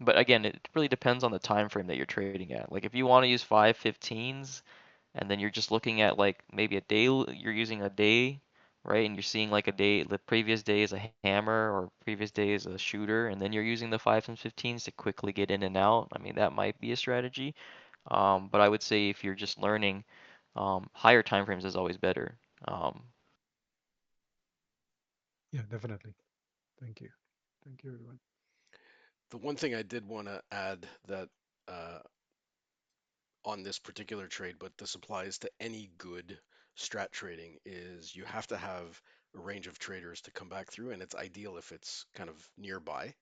but again, it really depends on the time frame that you're trading at. Like if you want to use 515s and then you're just looking at like maybe a day, you're using a day, right? And you're seeing like a day, the previous day is a hammer or previous day is a shooter, and then you're using the 5s and 15s to quickly get in and out. I mean, that might be a strategy. But I would say if you're just learning, higher time frames is always better. Um, Yeah, definitely. Thank you. Thank you, everyone. The one thing I did want to add that uh, on this particular trade, but this applies to any good strat trading, is you have to have a range of traders to come back through, and it's ideal if it's kind of nearby.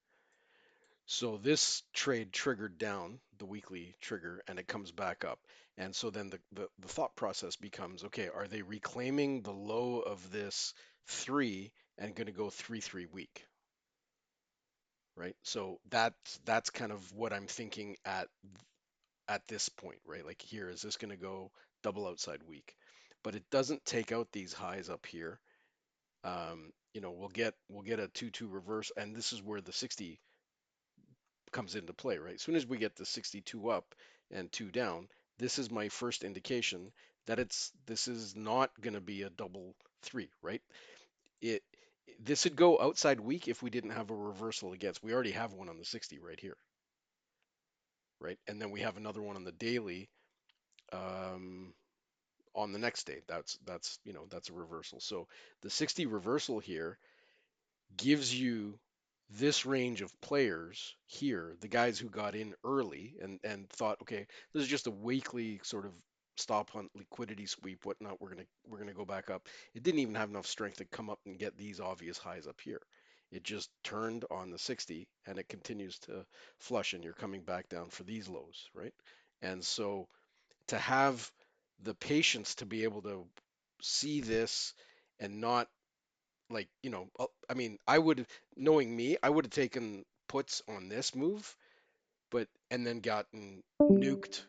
So this trade triggered down the weekly trigger and it comes back up. And so then the thought process becomes, okay, are they reclaiming the low of this 3 and going to go 3-3 week? Right? So that's kind of what I'm thinking at this point, right? Like here, is this going to go double outside week? But it doesn't take out these highs up here. We'll get a 2-2 reverse, and this is where the 60 comes into play, right? As soon as we get the 62 up and 2 down, this is my first indication that this is not going to be a double 3, right? This would go outside weak if we didn't have a reversal against. We already have one on the 60 right here, right? And then we have another one on the daily on the next day. That's a reversal. So the 60 reversal here gives you this range of players here, the guys who got in early and thought, okay, this is just a weekly sort of stop hunt liquidity sweep, whatnot. We're gonna go back up. It didn't even have enough strength to come up and get these obvious highs up here. It just turned on the 60 and it continues to flush, and you're coming back down for these lows, right? And so to have the patience to be able to see this and not I mean, knowing me, I would have taken puts on this move, and then gotten nuked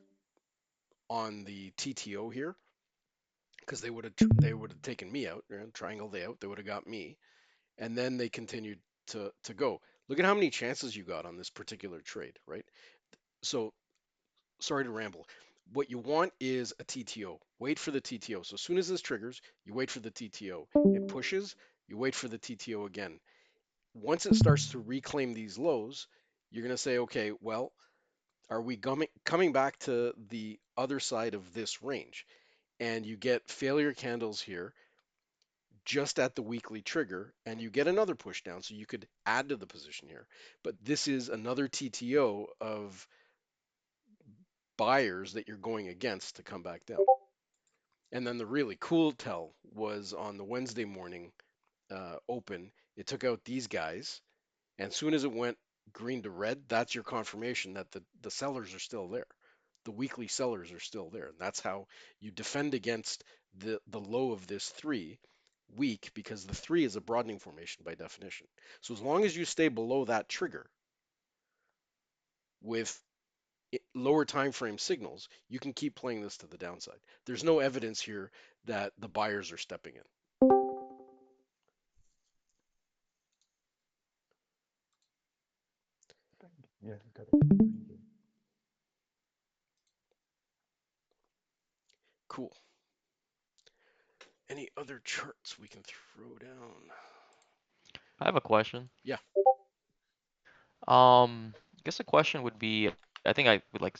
on the TTO here, because they would have taken me out, triangle they out, they would have got me, and then they continued to go. Look at how many chances you got on this particular trade, right? So sorry to ramble. What you want is a TTO. Wait for the TTO. So as soon as this triggers, you wait for the TTO. It pushes, you wait for the TTO again. Once it starts to reclaim these lows, you're going to say, okay, well, are we coming back to the other side of this range? And you get failure candles here just at the weekly trigger, and you get another push down, so you could add to the position here. But this is another TTO of buyers that you're going against to come back down. And then the really cool tell was on the Wednesday morning open. It took out these guys, and as soon as it went green to red, that's your confirmation that the sellers are still there. The weekly sellers are still there. And that's how you defend against the low of this 3 weak, because the 3 is a broadening formation by definition. So as long as you stay below that trigger with lower time frame signals, you can keep playing this to the downside. There's no evidence here that the buyers are stepping in. Yeah, got it. Thank you. Cool. Any other charts we can throw down? I have a question. Yeah. I guess the question would be, I think I would like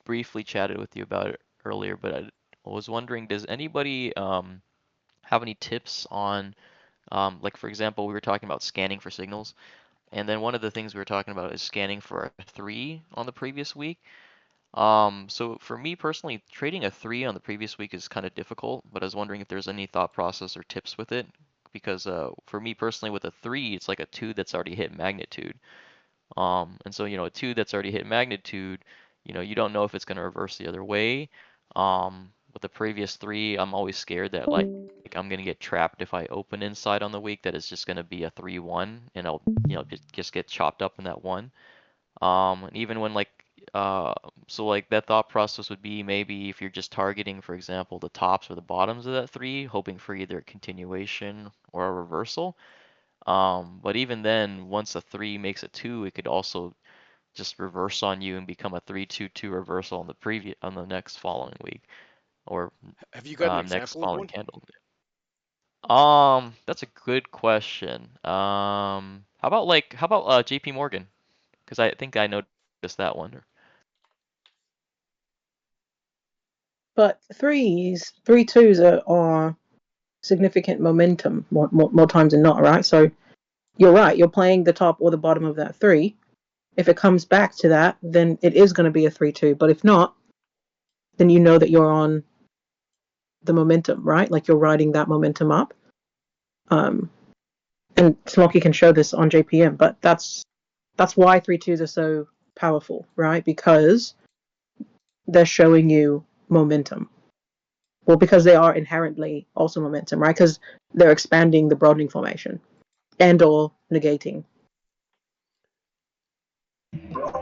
briefly chatted with you about it earlier, but I was wondering, does anybody have any tips on, like for example, we were talking about scanning for signals, and then one of the things we were talking about is scanning for a 3 on the previous week. So for me personally, trading a 3 on the previous week is kind of difficult, but I was wondering if there's any thought process or tips with it, because for me personally, with a 3, it's like a 2 that's already hit magnitude. And so, a 2 that's already hit magnitude, you don't know if it's going to reverse the other way. With the previous 3, I'm always scared that like I'm going to get trapped if I open inside on the week, that it's just going to be a 3-1 and I'll, just get chopped up in that 1. And even when so like that thought process would be, maybe if you're just targeting, for example, the tops or the bottoms of that 3, hoping for either a continuation or a reversal. But even then, once a 3 makes a 2, it could also just reverse on you and become a 3-2-2 reversal on the next following week, or Have you got an next example of following one? candle. That's a good question. How about JP Morgan? Because I think I noticed that one. But 3-2s are significant momentum more times than not, right? So you're right. You're playing the top or the bottom of that 3. If it comes back to that, then it is going to be a 3-2. But if not, then you know that you're on the momentum, right? Like you're riding that momentum up. And Smoky can show this on JPM, but that's why 3-2s are so powerful, right? Because they're showing you momentum. Well, because they are inherently also momentum, right? Because they're expanding the broadening formation and or negating.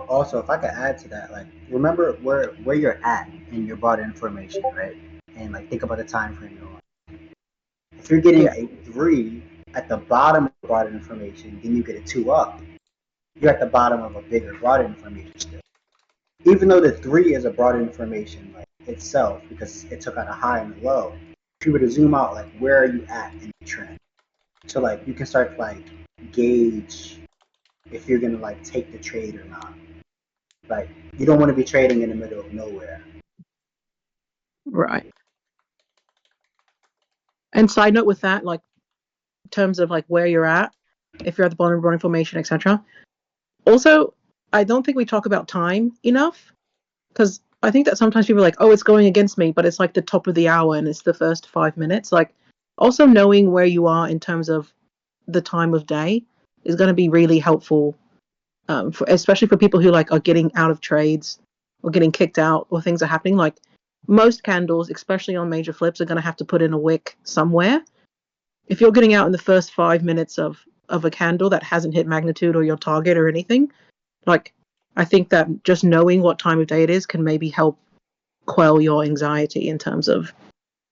Also, if I could add to that, like remember where you're at in your broad information, right? And like think about the time frame you're on. If you're getting a 3 at the bottom of broad information, then you get a 2 up. You're at the bottom of a bigger broad information still. Even though the 3 is a broad information like itself because it took out a high and a low. If you were to zoom out, like where are you at in the trend? So like you can start to like gauge if you're gonna like take the trade or not. Like you don't want to be trading in the middle of nowhere. Right. And side note with that, like in terms of like where you're at, if you're at the bottom of broad information, etc. Also, I don't think we talk about time enough because I think that sometimes people are like, oh, it's going against me, but it's like the top of the hour and it's the first 5 minutes. Like, also knowing where you are in terms of the time of day is going to be really helpful, especially for people who like are getting out of trades or getting kicked out or things are happening. Like most candles, especially on major flips, are going to have to put in a wick somewhere. If you're getting out in the first 5 minutes of a candle that hasn't hit magnitude or your target or anything, like I think that just knowing what time of day it is can maybe help quell your anxiety in terms of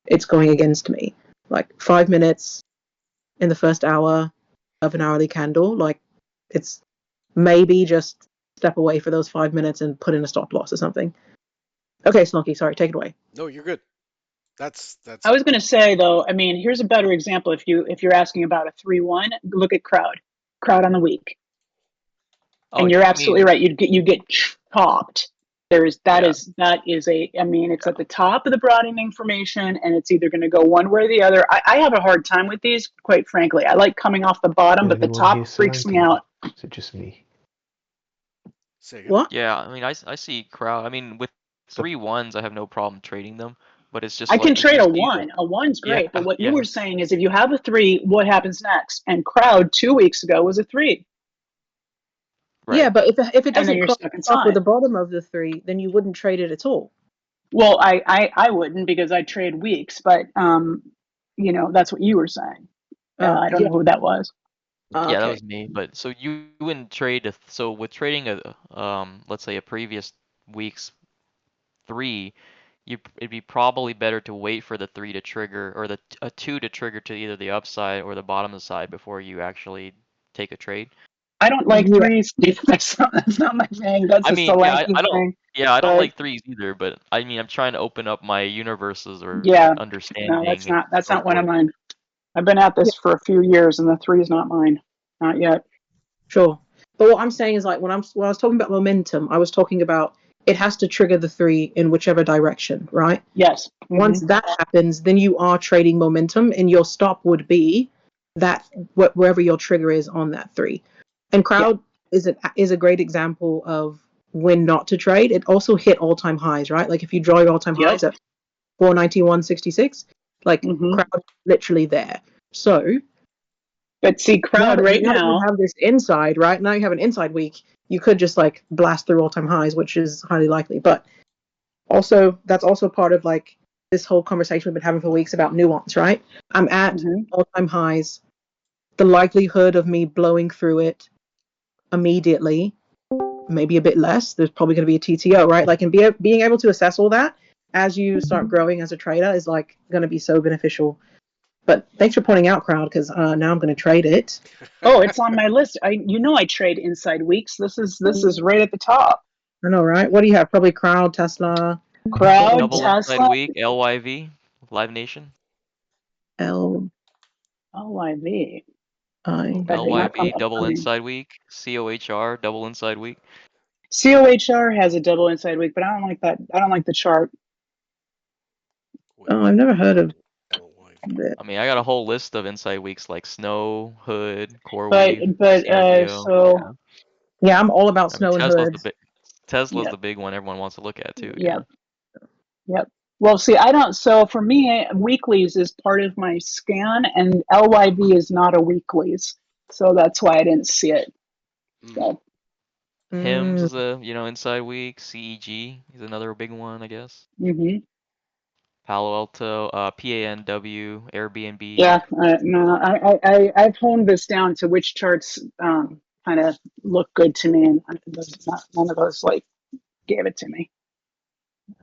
it's going against me. Like 5 minutes in the first hour of an hourly candle, like it's maybe just step away for those 5 minutes and put in a stop loss or something. Okay, Snooky, sorry, take it away. No, you're good. That's I was going to say though, I mean, here's a better example. If you're asking about a 3-1, look at crowd on the week, and you're absolutely right. You get chopped. That is a. I mean, it's at the top of the broadening information, and it's either going to go one way or the other. I have a hard time with these, quite frankly. I like coming off the bottom, but the top freaks me out. Is it just me? What? Yeah, I mean, I see crowd. I mean, with 3-1s, I have no problem trading them, but it's just I like, can if trade you a see 1. A 1's great, but what you yeah. were saying is if you have a 3, what happens next? And crowd 2 weeks ago was a 3. Right. Yeah, but if it And then doesn't you're cross stuck off with inside. the bottom of the 3, then you wouldn't trade it at all. Well, I wouldn't because I trade weeks, but you know, that's what you were saying. I don't know who that was. Yeah, that was me. But so you wouldn't trade so with trading let's say a previous week's 3, it'd be probably better to wait for the 3 to trigger or a 2 to trigger to either the upside or the bottom of the side before you actually take a trade. I don't like 3s. That's not my thing. That's a Solanke thing. I don't like 3s either, but I mean, I'm trying to open up my universes or understanding. No, that's not one of mine. I've been at this for a few years, and the 3 is not mine. Not yet. Sure. But what I'm saying is like when I was talking about momentum, I was talking about it has to trigger the 3 in whichever direction, right? Yes. Mm-hmm. Once that happens, then you are trading momentum, and your stop would be that wherever your trigger is on that 3. And crowd is a great example of when not to trade. It also hit all-time highs, right? Like if you draw your all-time highs at 491.66, like crowd literally there. So, but see, crowd right now you have this inside, right? Now you have an inside week. You could just like blast through all-time highs, which is highly likely. But also, that's also part of like this whole conversation we've been having for weeks about nuance, right? I'm at all-time highs. The likelihood of me blowing through it immediately, maybe a bit less. There's probably going to be a TTO, right? Like, and being able to assess all that as you start growing as a trader is like going to be so beneficial. But thanks for pointing out, crowd, because now I'm going to trade it. Oh, it's on my list. I trade inside weeks. This is right at the top. I know, right? What do you have? Probably crowd, Tesla. Crowd, double Tesla. Inside week, LYV, Live Nation. LYV. LYV, double inside week. COHR, double inside week. COHR has a double inside week, but I don't like that. I don't like the chart. Oh, I've never heard of I mean, I got a whole list of inside weeks like Snow, Hood, CoreWeave, yeah, I'm all about Snow and Hood. Tesla's the big one everyone wants to look at too. Yep. Well, see, I don't. So for me, weeklies is part of my scan, and LYV is not a weeklies, so that's why I didn't see it. So HIMS Mm. is a inside week. CEG is another big one, I guess. hmm Palo Alto, PANW, Airbnb. yeah, no, I've honed this down to which charts kind of look good to me, and none of those like gave it to me.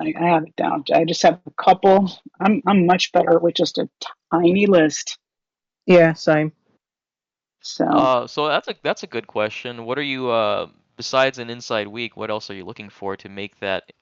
I have it down. I just have a couple. I'm much better with just a tiny list. Yeah, same. So So that's a good question. What are you besides an inside week, what else are you looking for to make that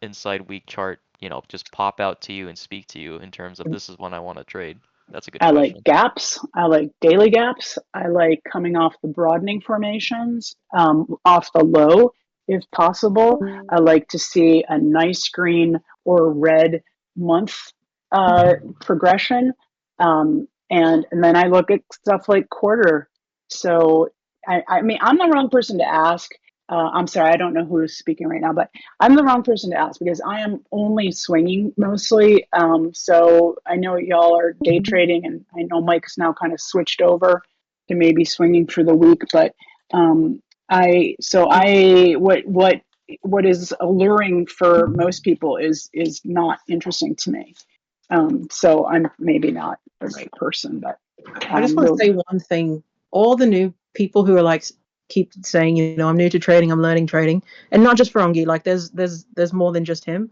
inside week chart, just pop out to you and speak to you in terms of this is one I want to trade? That's a good I like question. gaps. I like daily gaps. I like coming off the broadening formations, off the low if possible. I like to see a nice green or red month progression. And then I look at stuff like quarter. So, I mean, I'm the wrong person to ask. I'm sorry, I don't know who's speaking right now, but I'm the wrong person to ask because I am only swinging mostly. So I know y'all are day trading, and I know Mike's now kind of switched over to maybe swinging for the week. But what is alluring for most people is not interesting to me. So I'm maybe not the right person, but I just want to say one thing. All the new people who are like keep saying, I'm new to trading, I'm learning trading, and not just Ferengi, like there's more than just him.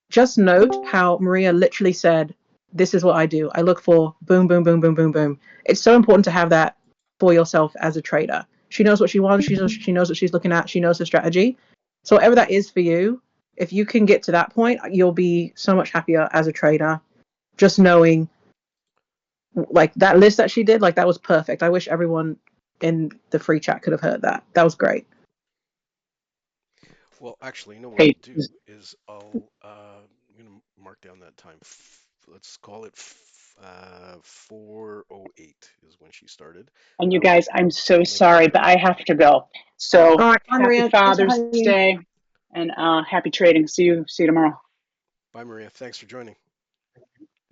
Just note how Maria literally said, "This is what I do. I look for boom, boom, boom, boom, boom, boom." It's so important to have that for yourself as a trader. She knows what she wants. She knows what she's looking at. She knows the strategy. So whatever that is for you, if you can get to that point, you'll be so much happier as a trader. Just knowing, like that list that she did, like that was perfect. I wish everyone in the free chat could have heard that. That was great. Well, actually, you know what I'll do is I'm gonna mark down that time. Let's call it 4:08 is when she started. And you guys, I'm so sorry, but I have to go. So All right, happy Maria, Father's Day and happy trading. See you tomorrow. Bye, Maria. Thanks for joining.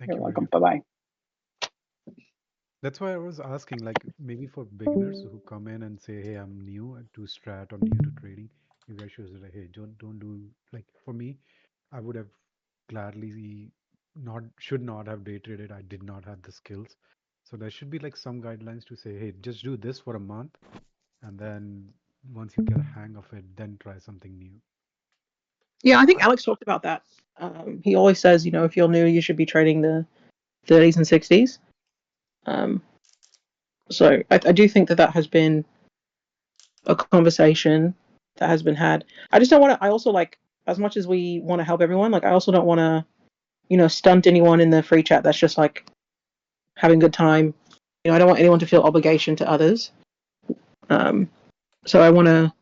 You're welcome. Bye bye. That's why I was asking, like maybe for beginners who come in and say, "Hey, I'm new to strat or new to trading," you guys should say, "Hey, don't do like for me. I would have gladly should not have day traded. I did not have the skills, so there should be like some guidelines to say, hey, just do this for a month, and then once you get a hang of it, then try something new." Yeah, I think Alex talked about that. He always says, if you're new, you should be trading the 30s and 60s. So I do think that has been a conversation that has been had. I just don't want to. I also like, as much as we want to help everyone, like I also don't want to, stunt anyone in the free chat that's just like having a good time. I don't want anyone to feel obligation to others. So I want to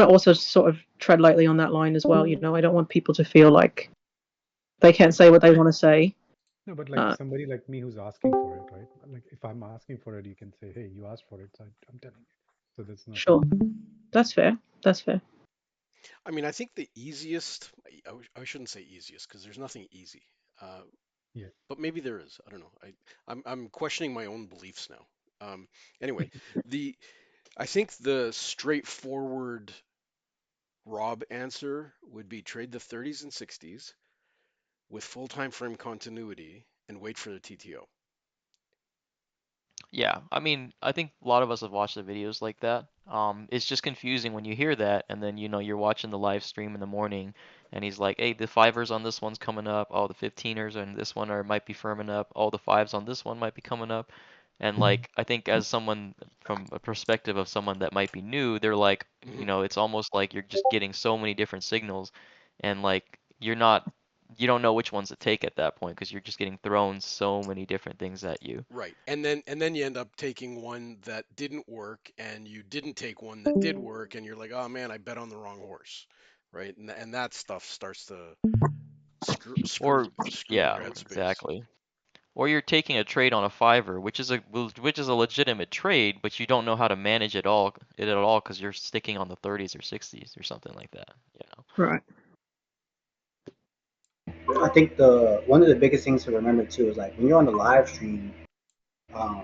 also sort of tread lightly on that line as well. I don't want people to feel like they can't say what they want to say. No, but like somebody like me who's asking for it, right? Like if I'm asking for it, you can say, "Hey, you asked for it, so I'm telling you." So that's not sure. That's fair. That's fair. I mean, I think the easiest, I shouldn't say easiest because there's nothing easy. Yeah. But maybe there is. I don't know. I'm questioning my own beliefs now. Anyway, I think the straightforward Rob answer would be trade the 30s and 60s with full time frame continuity and wait for the TTO. Yeah, I mean, I think a lot of us have watched the videos like that. It's just confusing when you hear that, and then you're watching the live stream in the morning, and he's like, "Hey, the fivers on this one's coming up. Oh, the 15ers on this one might be firming up. Oh, the fives on this one might be coming up." And like, I think as someone from a perspective of someone that might be new, they're like, it's almost like you're just getting so many different signals, and like you don't know which ones to take at that point because you're just getting thrown so many different things at you. Right. And then you end up taking one that didn't work and you didn't take one that did work and you're like, "Oh man, I bet on the wrong horse." Right? And that stuff starts to screw Yeah, your headspace. exactly. Or you're taking a trade on a fiver, which is a legitimate trade, but you don't know how to manage it at all because you're sticking on the 30s or 60s or something like that, Right. I think the one of the biggest things to remember too is like when you're on the live stream, um,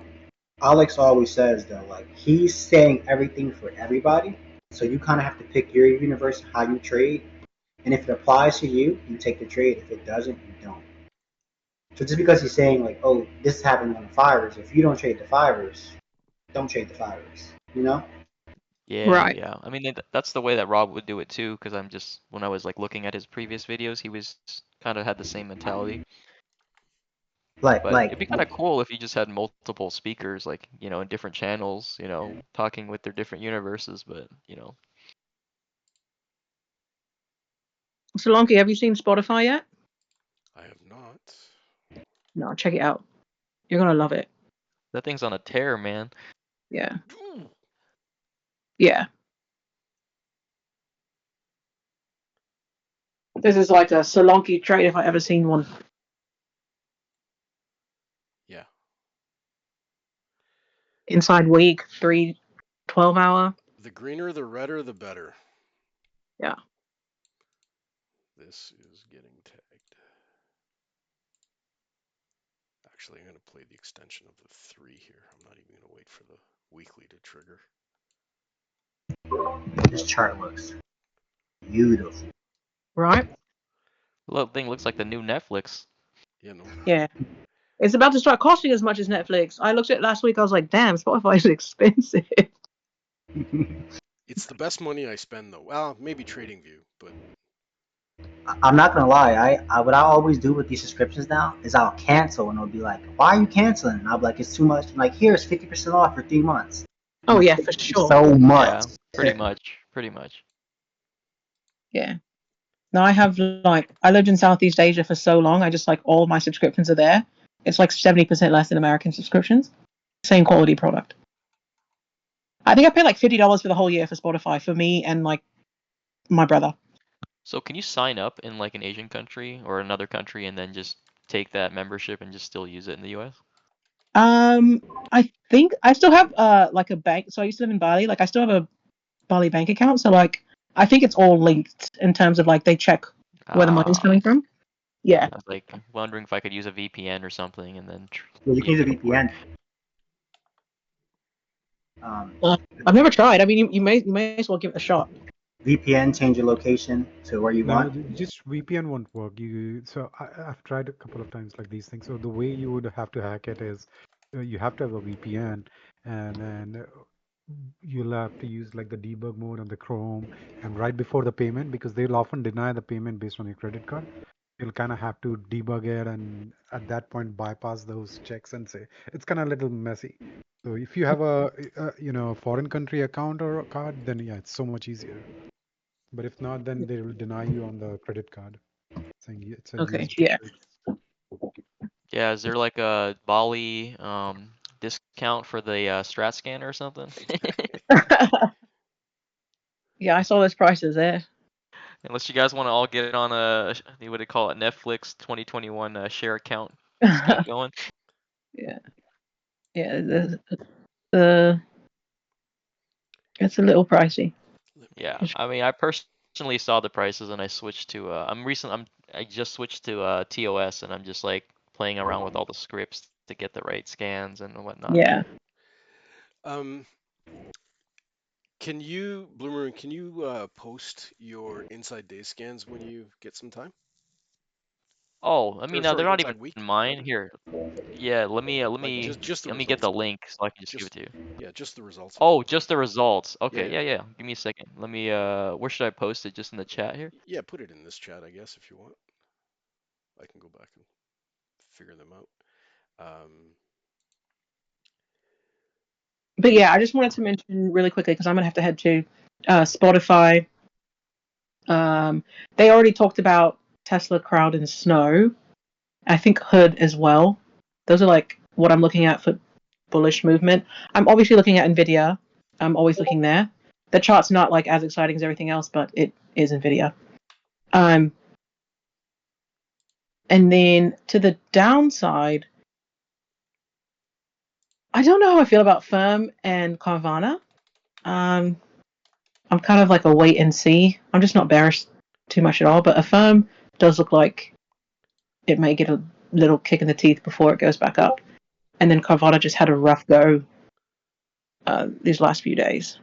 Alex always says that like he's saying everything for everybody, so you kind of have to pick your universe how you trade, and if it applies to you, you take the trade. If it doesn't, you don't. So just because he's saying like, oh, this is happening on the fivers, if you don't trade the fivers, don't trade the fivers. You know? Yeah, Right. yeah. I mean, that's the way that Rob would do it too, because I'm just when I was like looking at his previous videos, he was kind of had the same mentality. Like But it'd be kind like of cool if you just had multiple speakers, like, you know, in different channels, you know, talking with their different universes, but, you know. Solanke, have you seen Spotify yet? I have not. No, check it out. You're gonna love it. That thing's on a tear, man. Yeah. Yeah. This is like a Solanke trade if I ever seen one. Yeah. Inside week, 3 12-hour. The greener, the redder, the better. Yeah. This is getting tagged. Actually, I'm going to play the extension of the 3 here. I'm not even going to wait for the weekly to trigger. this chart looks beautiful. Right? The little thing looks like the new Netflix. You know. Yeah. It's about to start costing as much as Netflix. I looked at it last week, I was like, damn, Spotify is expensive. It's the best money I spend though. Well, maybe TradingView, but I'm not gonna lie. What I always do with these subscriptions now is I'll cancel and it'll be like, "Why are you canceling?" And I'll be like, "It's too much." I'm like, "Here's 50% off for 3 months." Oh yeah, for sure. So much. Yeah, pretty much. Pretty much. Yeah. Now I have I lived in Southeast Asia for so long. I just like all my subscriptions are there. It's like 70% less than American subscriptions. Same quality product. I think I paid like $50 for the whole year for Spotify for me and like my brother. So can you sign up in like an Asian country or another country and then just take that membership and just still use it in the US? I think I still have like a bank. So I used to live in Bali. Like I still have a Bali bank account. So like I think it's all linked in terms of like they check where the money's coming from. Yeah. I was like wondering if I could use a VPN or something and then. Yeah, you can use a VPN. I've never tried. I mean, you may as well give it a shot. VPN, change your location to where you No, want. just VPN won't work. I've tried a couple of times like these things. So the way you would have to hack it is you have to have a VPN, and then you'll have to use like the debug mode on the Chrome, and right before the payment, because they'll often deny the payment based on your credit card. You'll kind of have to debug it, and at that point bypass those checks and say it's kind of a little messy. So if you have a foreign country account or a card, then yeah, it's so much easier. But if not, then they will deny you on the credit card, saying it's a Okay. US Yeah. Yeah, is there like a Bali discount for the Strat scanner or something? Yeah, I saw those prices there. Unless you guys want to all get on what do they call it, Netflix 2021 share account scheme going. Yeah. Yeah. It's a little pricey. Yeah, I mean, I personally saw the prices and I switched to I just switched to TOS and I'm just like playing around with all the scripts to get the right scans and whatnot. Yeah. Can you, Bloomer, can you post your inside day scans when you get some time? Oh, I mean, Or, sorry, they're not inside even week, mine rather. here. Yeah, let me just the let me get results. the link so I can just give Just, it to you. yeah, just the results. Oh, just the results. Okay, Yeah. yeah. Give me a second. Let me where should I post it? Just in the chat here? Yeah, put it in this chat, I guess, if you want. I can go back and figure them out. But yeah, I just wanted to mention really quickly because I'm gonna have to head to Spotify. They already talked about Tesla, Crowd, and Snow. I think Hood as well. Those are like what I'm looking at for bullish movement. I'm obviously looking at Nvidia. I'm always looking there. The chart's not like as exciting as everything else, but it is Nvidia. And then to the downside, I don't know how I feel about Firm and Carvana. I'm kind of like a wait and see. I'm just not bearish too much at all, but Affirm does look like it may get a little kick in the teeth before it goes back up. And then Carvana just had a rough go these last few days.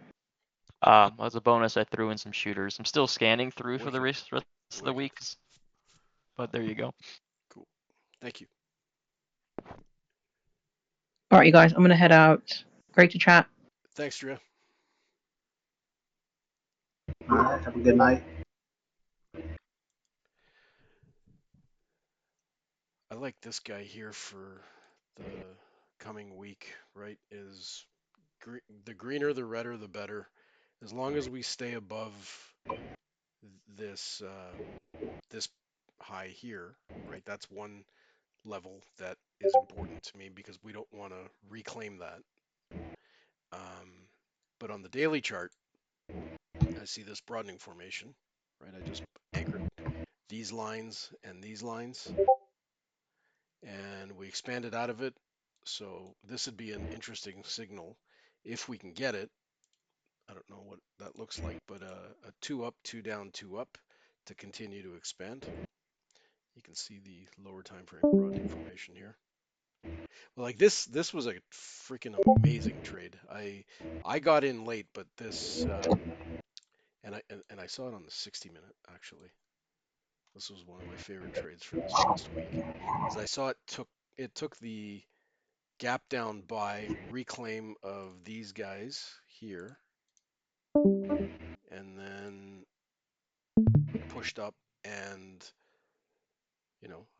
As a bonus, I threw in some shooters. I'm still scanning through for the rest of the weeks, but there you go. Cool. Thank you. All right, you guys, I'm going to head out. Great to chat. Thanks, Drea. All right, have a good night. I like this guy here for the coming week, right? Is the greener, the redder, the better. As long as we stay above this this high here, right? That's one level that is important to me because we don't want to reclaim that. But on the daily chart, I see this broadening formation, right? I just anchored these lines and these lines, and we expanded out of it. So this would be an interesting signal if we can get it. I don't know what that looks like, but a 2 up, 2 down, 2 up to continue to expand. You can see the lower time frame broadening formation here. Well, like this was a freaking amazing trade. I got in late, but this and I saw it on the 60-minute actually. This was one of my favorite trades for this past week. Is I saw it took the gap down buy reclaim of these guys here, and then pushed up, and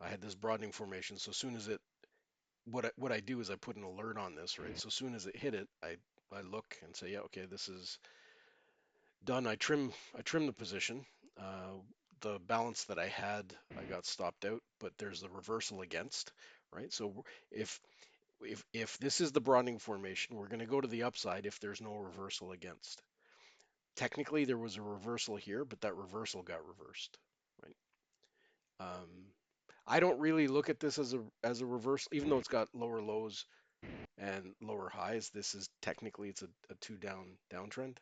I had this broadening formation. So as soon as it what I do is I put an alert on this, right? So as soon as it hit it, I look and say, yeah, okay, this is done. I trim the position. The balance that I had, I got stopped out, but there's the reversal against, right? So if this is the broadening formation, we're going to go to the upside if there's no reversal against. Technically, there was a reversal here, but that reversal got reversed, right? I don't really look at this as a reversal, even though it's got lower lows and lower highs. This is technically it's a 2 downtrend,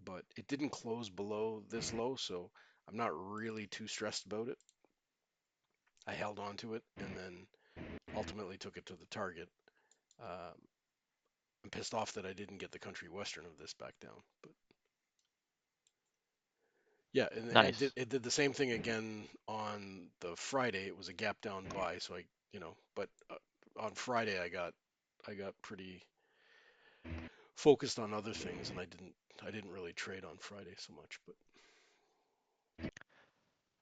but it didn't close below this low, so I'm not really too stressed about it. I held on to it and then ultimately took it to the target. I'm pissed off that I didn't get the country western of this back down, but yeah, and Nice. it did the same thing again on the Friday. It was a gap down buy, so but on Friday I got pretty focused on other things, and I didn't really trade on Friday so much, but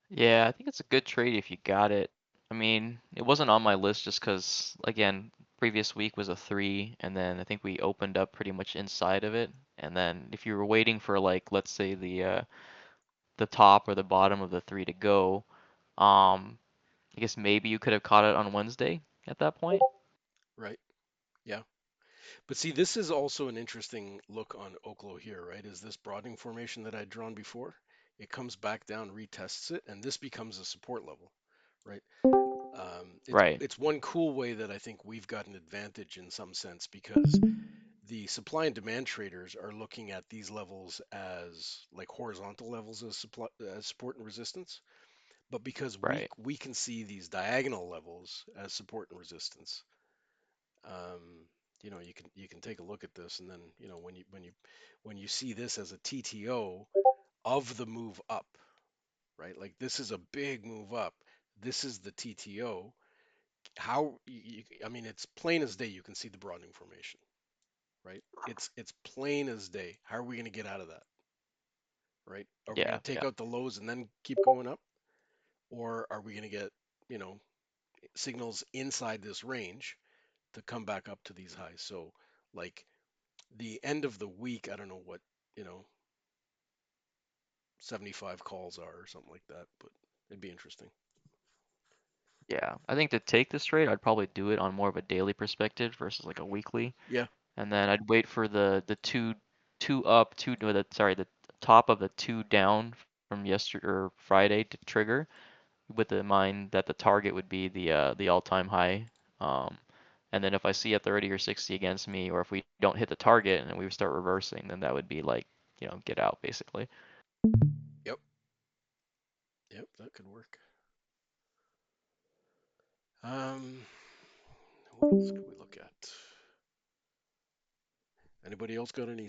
Yeah, I think it's a good trade if you got it. I mean, it wasn't on my list just because, again, previous week was a 3, and then I think we opened up pretty much inside of it. And then if you were waiting for, like, let's say the top or the bottom of the 3 to go, I guess maybe you could have caught it on Wednesday at that point. right, yeah. But see, this is also an interesting look on Oklo here, right? Is this broadening formation that I'd drawn before? It comes back down, retests it, and this becomes a support level, right? Right. It's one cool way that I think we've got an advantage in some sense because the supply and demand traders are looking at these levels as like horizontal levels as support and resistance. But because Right. we can see these diagonal levels as support and resistance, you can take a look at this, and then when you see this as a TTO of the move up, right? Like this is a big move up. This is the TTO. I mean, it's plain as day. You can see the broadening formation, right? It's plain as day. How are we going to get out of that, right? Are we going Yeah. to take Yeah. out the lows and then keep going up, or are we going to get signals inside this range to come back up to these highs? So like the end of the week, I don't know what, 75 calls are or something like that, but it'd be interesting. Yeah. I think to take this trade, I'd probably do it on more of a daily perspective versus like a weekly. Yeah. And then I'd wait for the two up, the top of the 2 down from yesterday or Friday to trigger, with the mind that the target would be the all-time high. And then if I see a 30 or 60 against me, or if we don't hit the target and we start reversing, then that would be like, get out basically. Yep. Yep, that could work. What else could we look at? Anybody else got any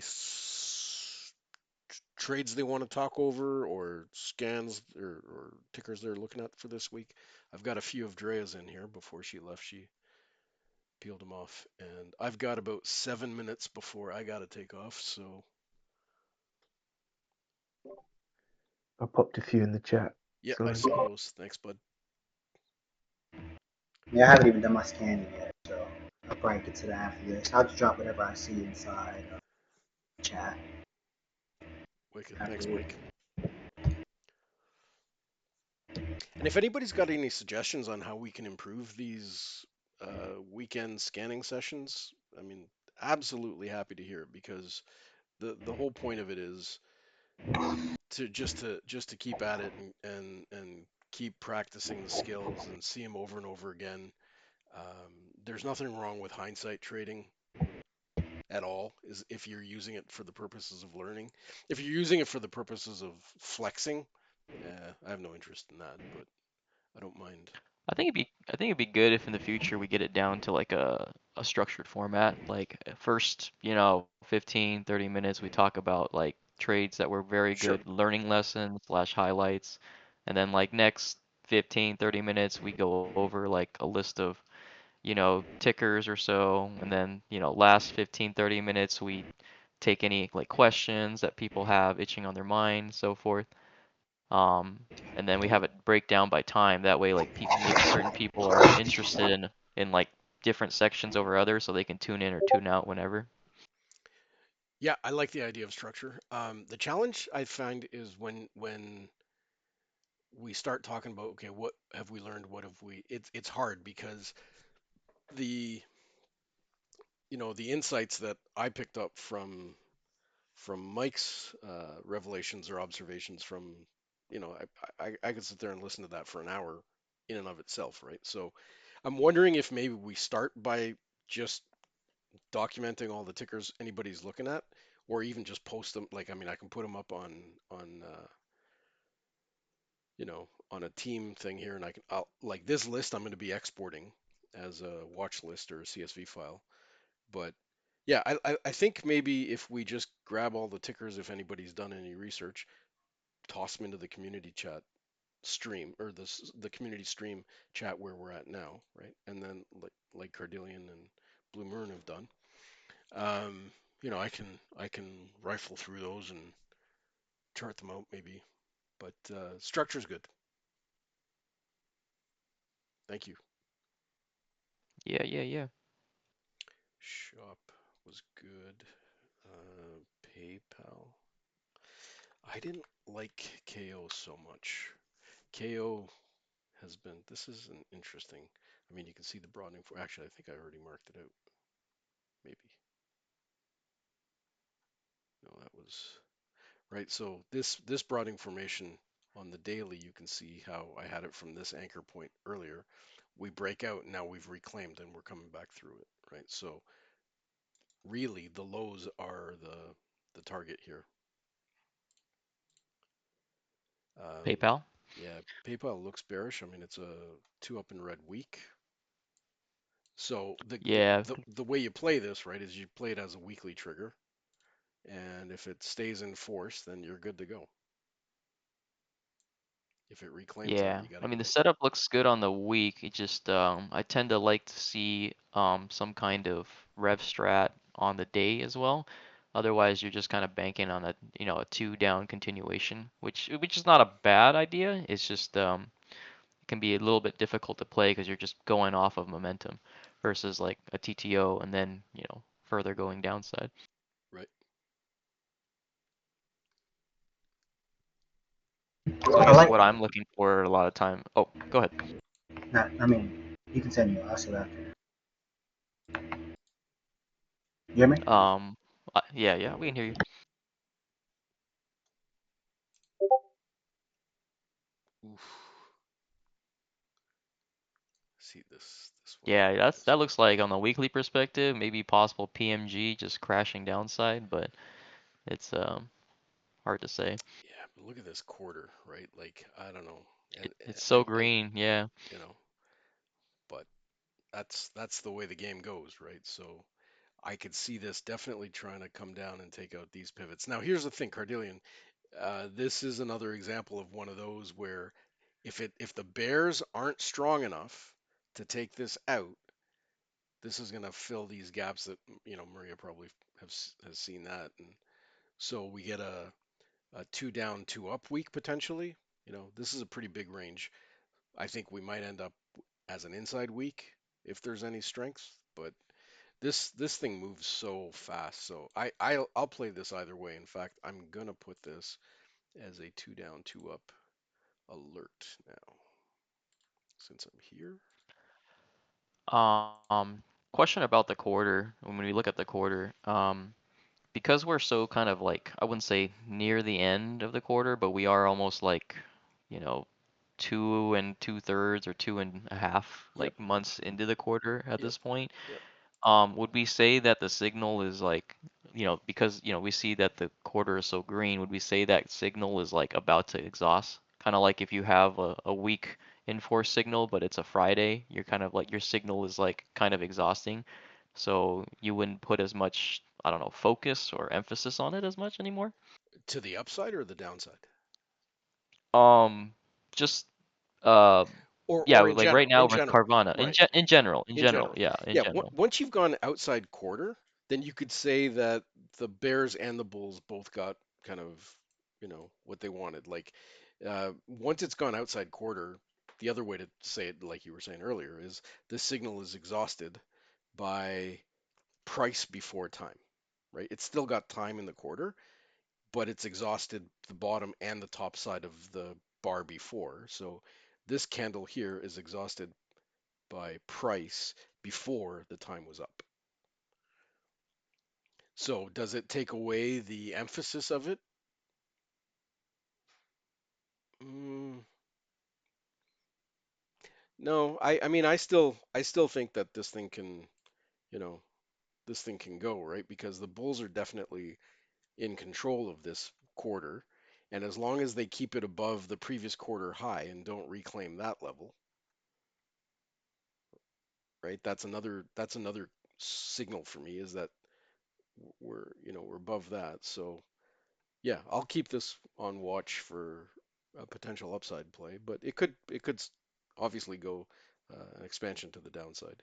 trades they want to talk over or scans or tickers they're looking at for this week? I've got a few of Drea's in here. Before she left, she peeled them off, and I've got about 7 minutes before I gotta take off. So I popped a few in the chat. yeah, Sorry. I saw those. Thanks, bud. Yeah, I haven't even done my scanning yet, so I'll probably get to that after this. I'll just drop whatever I see inside chat. Wicked. After Thanks, this. Mike. And if anybody's got any suggestions on how we can improve these weekend scanning sessions, I mean, absolutely happy to hear it, because the whole point of it is to keep at it and keep practicing the skills and see them over and over again. There's nothing wrong with hindsight trading at all, is if you're using it for the purposes of learning. If you're using it for the purposes of flexing, I have no interest in that, but I don't mind. I think it'd be good if in the future we get it down to like a structured format. Like first, 15, 30 minutes we talk about like trades that were very Sure. good learning lessons slash highlights. And then like next 15, 30 minutes we go over like a list of, tickers or so. And then, last 15, 30 minutes we take any like questions that people have itching on their mind, so forth. Um, and then we have it break down by time. That way, like maybe certain people are interested in like different sections over others, so they can tune in or tune out whenever. Yeah, I like the idea of structure. The challenge I find is when we start talking about, okay, what have we learned? What have we? It's hard because the the insights that I picked up from Mike's revelations or observations from, I could sit there and listen to that for an hour in and of itself, right? So I'm wondering if maybe we start by just documenting all the tickers anybody's looking at, or even just post them. Like, I mean, I can put them up on on a team thing here, and like this list I'm going to be exporting as a watch list or a CSV file. But yeah, I think maybe if we just grab all the tickers, if anybody's done any research, toss them into the community chat stream, or the community stream chat where we're at now, right? And then like Cardillion and Blue Moon have done. I can rifle through those and chart them out maybe, but structure's good. Thank you. Yeah, yeah, yeah. Shop was good. PayPal. I didn't like KO so much. KO has been. This is an interesting. I mean, you can see the broadening for. Actually, I think I already marked it out. Maybe. No, that was right. So this broadening formation on the daily, you can see how I had it from this anchor point earlier. We break out, and now we've reclaimed, and we're coming back through it, right? So really, the lows are the target here. PayPal. Yeah, PayPal looks bearish. I mean, it's a 2 up in red week. So Yeah, the way you play this, right, is you play it as a weekly trigger, and if it stays in force, then you're good to go. If it reclaims that, yeah. you got I to mean, get the out. setup looks good on the week. It just I tend to like to see some kind of rev strat on the day as well. Otherwise, you're just kind of banking on a two down continuation, which is not a bad idea. It's just it can be a little bit difficult to play because you're just going off of momentum versus like a TTO and then, further going downside. Right. So I I guess like. what I'm looking for a lot of time. Oh, go ahead. Not, I mean, you can send me. I'll see after. You hear me? Yeah, yeah, we can hear you. Oof. See this one. Yeah, that looks like on the weekly perspective, maybe possible PMG just crashing downside, but it's hard to say. Yeah, but look at this quarter, right? Like, I don't know, and It's so and green, yeah. you know, but that's the way the game goes, right? So I could see this definitely trying to come down and take out these pivots. Now, here's the thing, Cardillion. This is another example of one of those where if the bears aren't strong enough to take this out, this is going to fill these gaps that Maria probably has seen that, and so we get a 2 down, 2 up week potentially. This is a pretty big range. I think we might end up as an inside week if there's any strength, but this thing moves so fast. So I'll play this either way. In fact, I'm gonna put this as a 2 down, 2 up alert now since I'm here. Question about the quarter. When we look at the quarter, because we're so kind of like, I wouldn't say near the end of the quarter, but we are almost like, you know, 2 2/3 or 2.5 Yep. like months into the quarter at Yep. this point. Yep. Would we say that the signal is like, because we see that the quarter is so green, would we say that signal is like about to exhaust? Kind of like if you have a weak in-force signal, but it's a Friday, you're kind of like your signal is like kind of exhausting. So you wouldn't put as much, I don't know, focus or emphasis on it as much anymore? To the upside or the downside? Um, just uh yeah, Or in like right general, now with Carvana. right? In In general, general, yeah, in yeah. general. Once you've gone outside quarter, then you could say that the Bears and the Bulls both got kind of, what they wanted. Like, once it's gone outside quarter, the other way to say it, like you were saying earlier, is the signal is exhausted by price before time, right? It's still got time in the quarter, but it's exhausted the bottom and the top side of the bar before. So this candle here is exhausted by price before the time was up. So does it take away the emphasis of it? Mm, no, I mean I still think that you know, this thing can go, right? Because the Bulls are definitely in control of this quarter, and as long as they keep it above the previous quarter high and don't reclaim that level, right? That's another signal for me is that we're above that. So yeah, I'll keep this on watch for a potential upside play, but it could obviously go an expansion to the downside.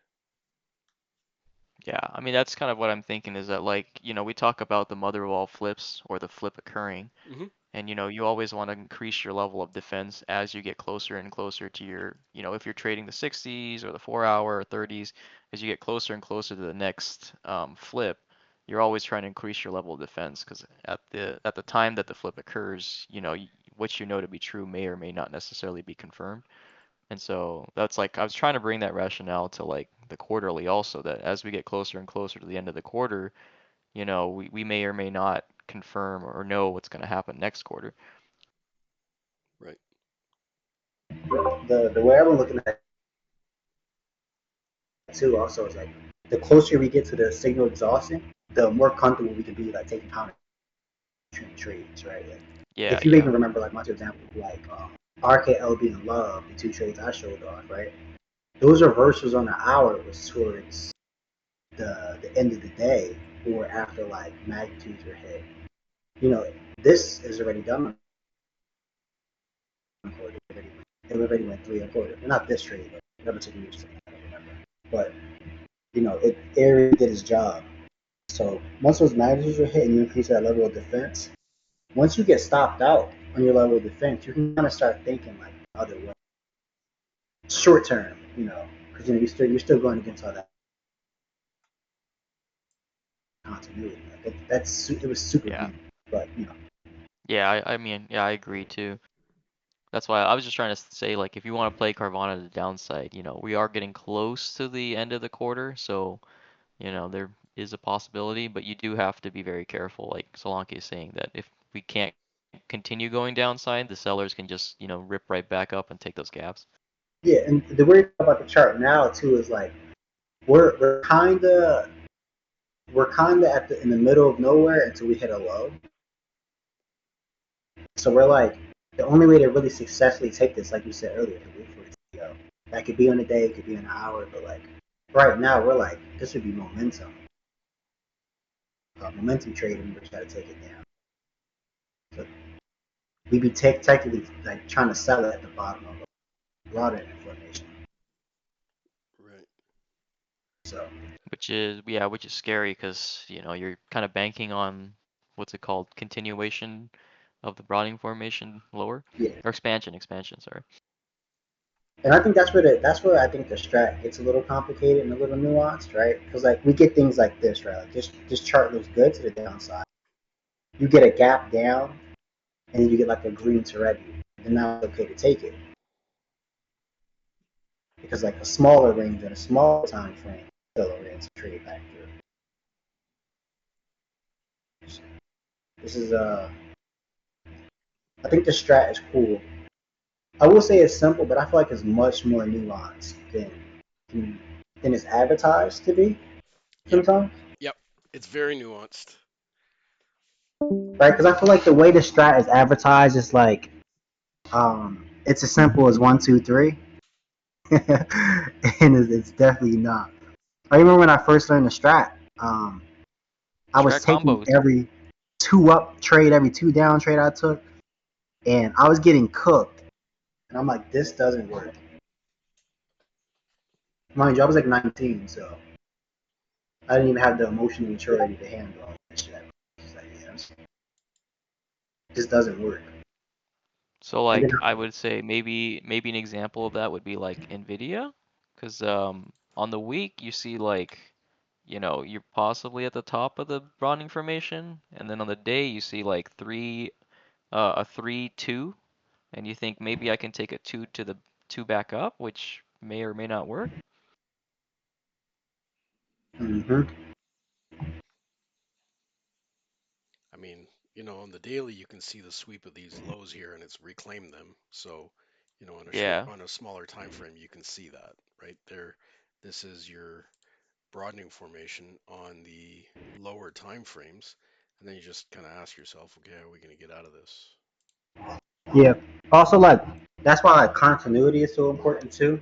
Yeah, I mean that's kind of what I'm thinking is that like, we talk about the mother of all flips or the flip occurring, Hmm. and you always want to increase your level of defense as you get closer and closer to your, if you're trading the 60s or the 4 hour or 30s, as you get closer and closer to the next flip, you're always trying to increase your level of defense because at the time that the flip occurs, what you know to be true may or may not necessarily be confirmed. And so that's like I was trying to bring that rationale to like the quarterly also that as we get closer and closer to the end of the quarter, we may or may not confirm or know what's going to happen next quarter. Right. The way I'm looking at it too also is like the closer we get to the signal exhausting, the more comfortable we can be like taking counter trades, right? Like, Yeah, if you yeah. even remember like my two examples, like RKLB and Love, the two trades I showed off, right? Those reversals on the hour was towards the end of the day or after like magnitudes were hit. You know, this is already done on quarter. It already went 3 and 1/4. Not this trade, but another two years. I don't remember. But it already did its job. So once those magnitudes are hit and you increase that level of defense, once you get stopped out on your level of defense, you can kind of start thinking like other way, short term, because you're still going against all that continuity. Like it was super Yeah. deep, but Yeah, I mean, yeah, I agree too. That's why I was just trying to say like if you want to play Carvana to the downside, we are getting close to the end of the quarter, so there is a possibility, but you do have to be very careful, like Solanke is saying, that if we can't continue going downside, the sellers can just, rip right back up and take those gaps. yeah. And the weird thing about the chart now too is like we're kind of in the middle of nowhere until we hit a low. So we're like the only way to really successfully take this, like you said earlier, to wait for it to go. That could be on a day, it could be on an hour, but like right now we're like, this would be momentum. Momentum trading, we're trying to take it down. So we'd be technically like trying to sell it at the bottom of a broader information. Right. So Which is scary because you're kind of banking on what's it called, continuation of the broadening formation lower yeah, or expansion. Sorry. and I think that's where I think the strat gets a little complicated and a little nuanced, right? Because like we get things like this, right? Like this chart looks good to the downside. You get a gap down, and then you get like a green to red, and now it's okay to take it because like a smaller range and a smaller time frame still a range to trade back through. This is I think the strat is cool. I will say it's simple, but I feel like it's much more nuanced than it's advertised to be Yep. sometimes. Yep. It's very nuanced. Right? Because I feel like the way the strat is advertised is like, it's as simple as 1, 2, 3, and it's definitely not. I remember when I first learned the strat, I was Strat taking combos. every 2 up trade, every 2 down trade I took, and I was getting cooked. And I'm like, this doesn't work. Mind you, I was like 19, so I didn't even have the emotional maturity to handle all that shit. It's like, yeah, this doesn't work. So And then, like I would say maybe an example of that would be like Nvidia, because on the week you see like you're possibly at the top of the broadening formation, and then on the day you see like a 3-2, and you think maybe I can take a 2 to the 2 back up, which may or may not work. mhm. I mean, on the daily you can see the sweep of these lows here and it's reclaimed them. So, Yeah. on a smaller time frame you can see that, right? There this is your broadening formation on the lower time frames, and then you just kind of ask yourself, okay, how are we going to get out of this? Yeah. Also, like, that's why like continuity is so important too,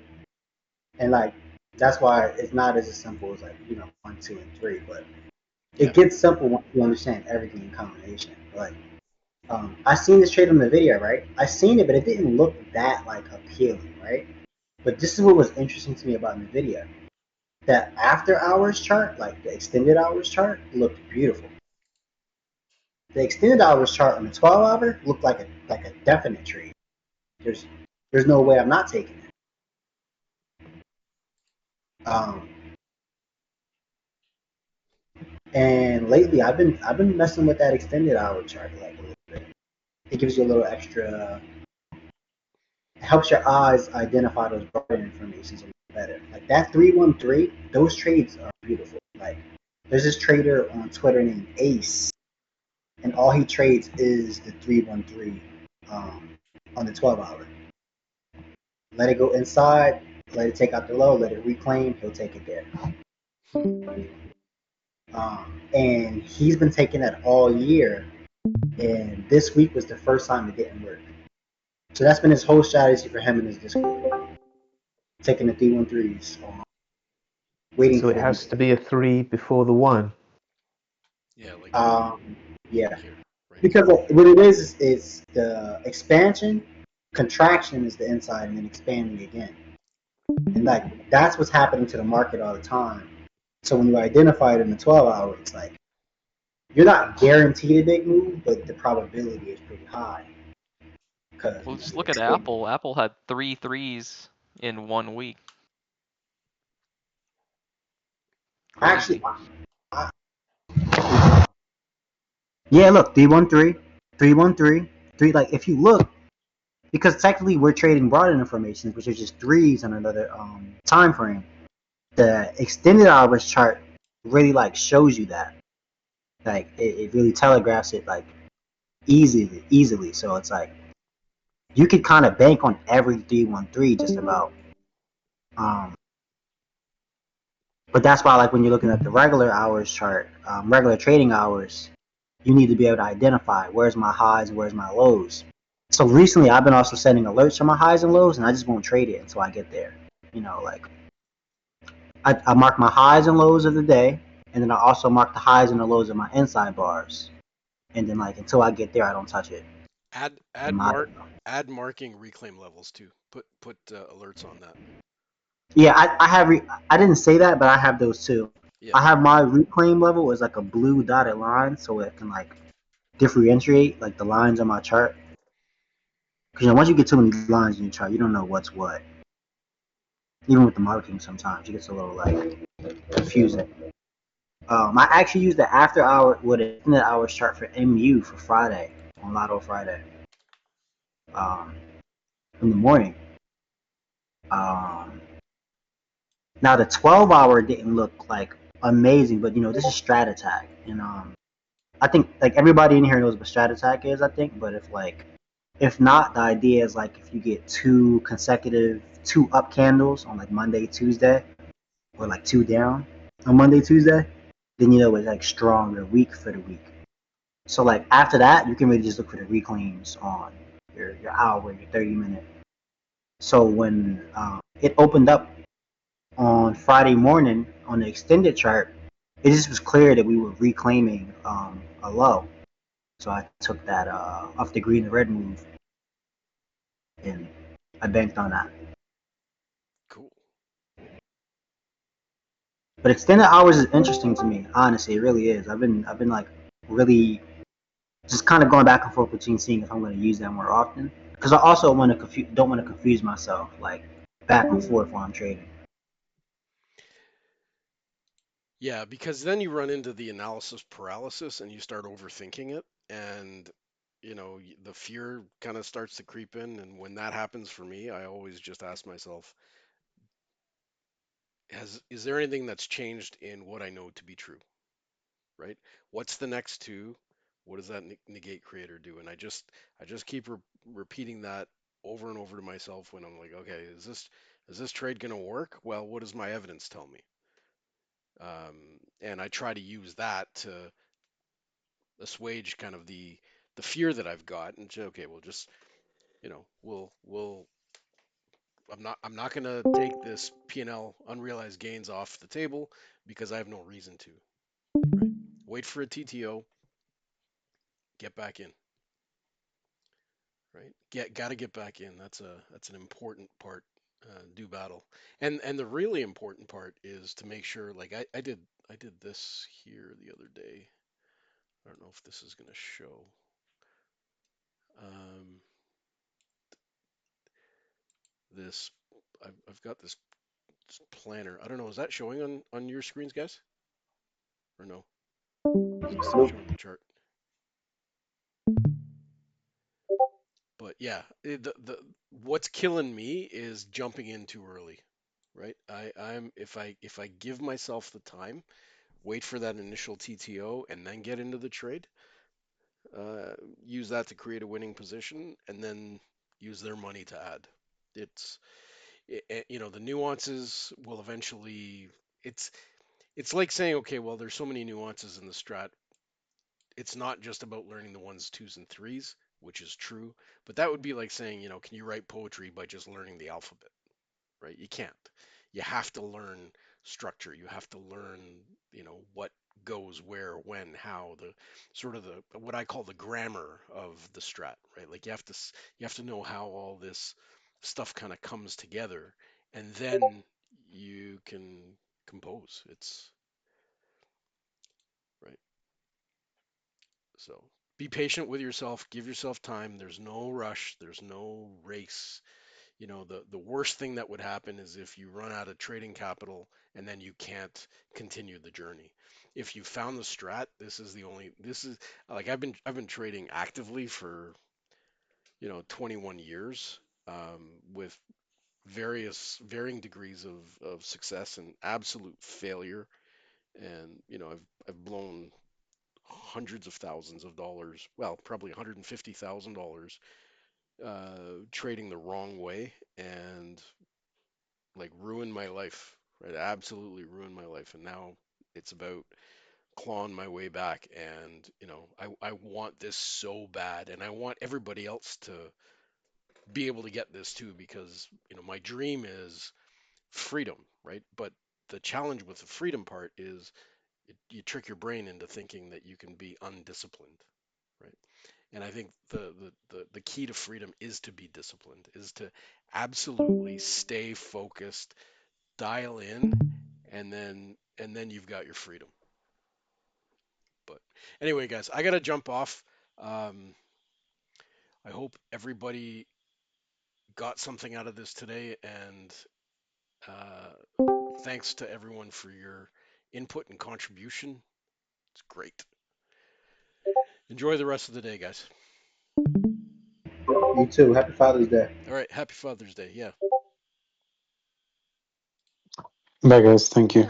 and like that's why it's not as simple as like 1, 2, and 3, but Yeah. it gets simple once you understand everything in combination. Like, I seen this trade on the video, right? I seen it, but it didn't look that like appealing, right? But this is what was interesting to me about NVIDIA. That after hours chart, like the extended hours chart, looked beautiful. The extended hours chart on the 12-hour looked like a definite trade. There's no way I'm not taking it. And lately I've been messing with that extended hour chart like a little bit. It gives you a little extra. It helps your eyes identify those broader informations a little better. Like that 313, those trades are beautiful. Like there's this trader on Twitter named Ace, and all he trades is the 313 on the 12-hour. Let it go inside, let it take out the low, let it reclaim, he'll take it there. And he's been taking that all year, and this week was the first time it didn't work. So that's been his whole strategy for him in his Discord, taking the 313s, waiting So for it the has to be a 3 before the 1. Yeah, like yeah, here, right? because what it is the expansion, contraction is the inside, and then expanding again, and like that's what's happening to the market all the time. So when you identify it in the 12-hour, it's like you're not guaranteed a big move, but the probability is pretty high. Well, just look at Apple. Apple had 3 threes in 1 week. Actually, Crazy. yeah, look, 313, 313, 3. Like if you look, because technically we're trading broader information, which is just threes on another time frame. The extended hours chart really like shows you that. Like it really telegraphs it like easily. So it's like you could kind of bank on every 313 just about. But that's why, like when you're looking at the regular hours chart, regular trading hours, you need to be able to identify where's my highs and where's my lows. So recently, I've been also setting alerts for my highs and lows, and I just won't trade it until I get there. Like I mark my highs and lows of the day, and then I also mark the highs and the lows of my inside bars. And then like until I get there, I don't touch it. Add In add my mark add marking reclaim levels too. Put alerts on that. Yeah, I have I didn't say that, but I have those too. Yeah. I have my reclaim level as like a blue dotted line, so it can like differentiate like the lines on my chart. Because once you get too many lines in your chart, you don't know what's what. Even with the marking, sometimes it gets a little like confusing. I actually used the after hour with an extended hours chart for MU for Friday on Lotto Friday. Um, in the morning. Um, Now the 12-hour didn't look like amazing, but this is Strat Attack, and I think like everybody in here knows what Strat Attack is. I think, but if not, the idea is like if you get two consecutive two up candles on like Monday, Tuesday, or like two down on Monday, Tuesday, then it's like strong or weak for the week. So like after that, you can really just look for the reclaims on your hour, your 30 minute. So when it opened up on Friday morning on the extended chart, it just was clear that we were reclaiming a low. So I took that off the green and red move, and I banked on that. Cool. But extended hours is interesting to me. Honestly, it really is. I've been like really just kind of going back and forth between seeing if I'm going to use that more often, because I also don't want to confuse myself like back and forth while I'm trading. Yeah, because then you run into the analysis paralysis and you start overthinking it, and the fear kind of starts to creep in. And when that happens for me, I always just ask myself, is there anything that's changed in what I know to be true? Right? What's the next two? What does that negate creator do? And I just keep repeating that over and over to myself when I'm like, okay, is this trade gonna work? Well, what does my evidence tell me? And I try to use that to assuage kind of the fear that I've got, and say, okay, we'll just we'll I'm not gonna take this P&L unrealized gains off the table because I have no reason to. Right? Wait for a TTO, get back in. Right? Gotta get back in. That's an important part. Do battle, and the really important part is to make sure. Like I did this here the other day. I don't know if this is gonna show. Um, this I've got this planner. I don't know. Is that showing on your screens, guys? Or no? Is it still showing the chart? But yeah, the what's killing me is jumping in too early, right? I'm if I give myself the time, wait for that initial TTO, and then get into the trade, uh, use that to create a winning position, and then use their money to add. It's the nuances will eventually. It's it's like saying, okay, well, there's so many nuances in the strat. It's not just about learning the ones, twos, and threes, which is true, but that would be like saying, can you write poetry by just learning the alphabet, right? You can't. You have to learn structure. You have to learn, what goes where, when, how, the sort of the what I call the grammar of the strat, right? Like you have to know how all this stuff kind of comes together, and then you can compose. It's right. So be patient with yourself, give yourself time. There's no rush, there's no race. The worst thing that would happen is if you run out of trading capital and then you can't continue the journey. If you found the strat, this is like I've been trading actively for 21 years, with varying degrees of success and absolute failure. And I've blown hundreds of thousands of dollars, well, probably $150,000, trading the wrong way, and like ruined my life, right? Absolutely ruined my life. And now it's about clawing my way back. And, I want this so bad. And I want everybody else to be able to get this too, because, my dream is freedom, right? But the challenge with the freedom part is you trick your brain into thinking that you can be undisciplined, right? And I think the key to freedom is to be disciplined, is to absolutely stay focused, dial in, and then you've got your freedom. But anyway, guys, I gotta jump off. I hope everybody got something out of this today, and thanks to everyone for your input and contribution. It's great. Enjoy the rest of the day, guys. You too. Happy Father's Day. All right, happy Father's Day. Yeah. Bye, guys. Thank you.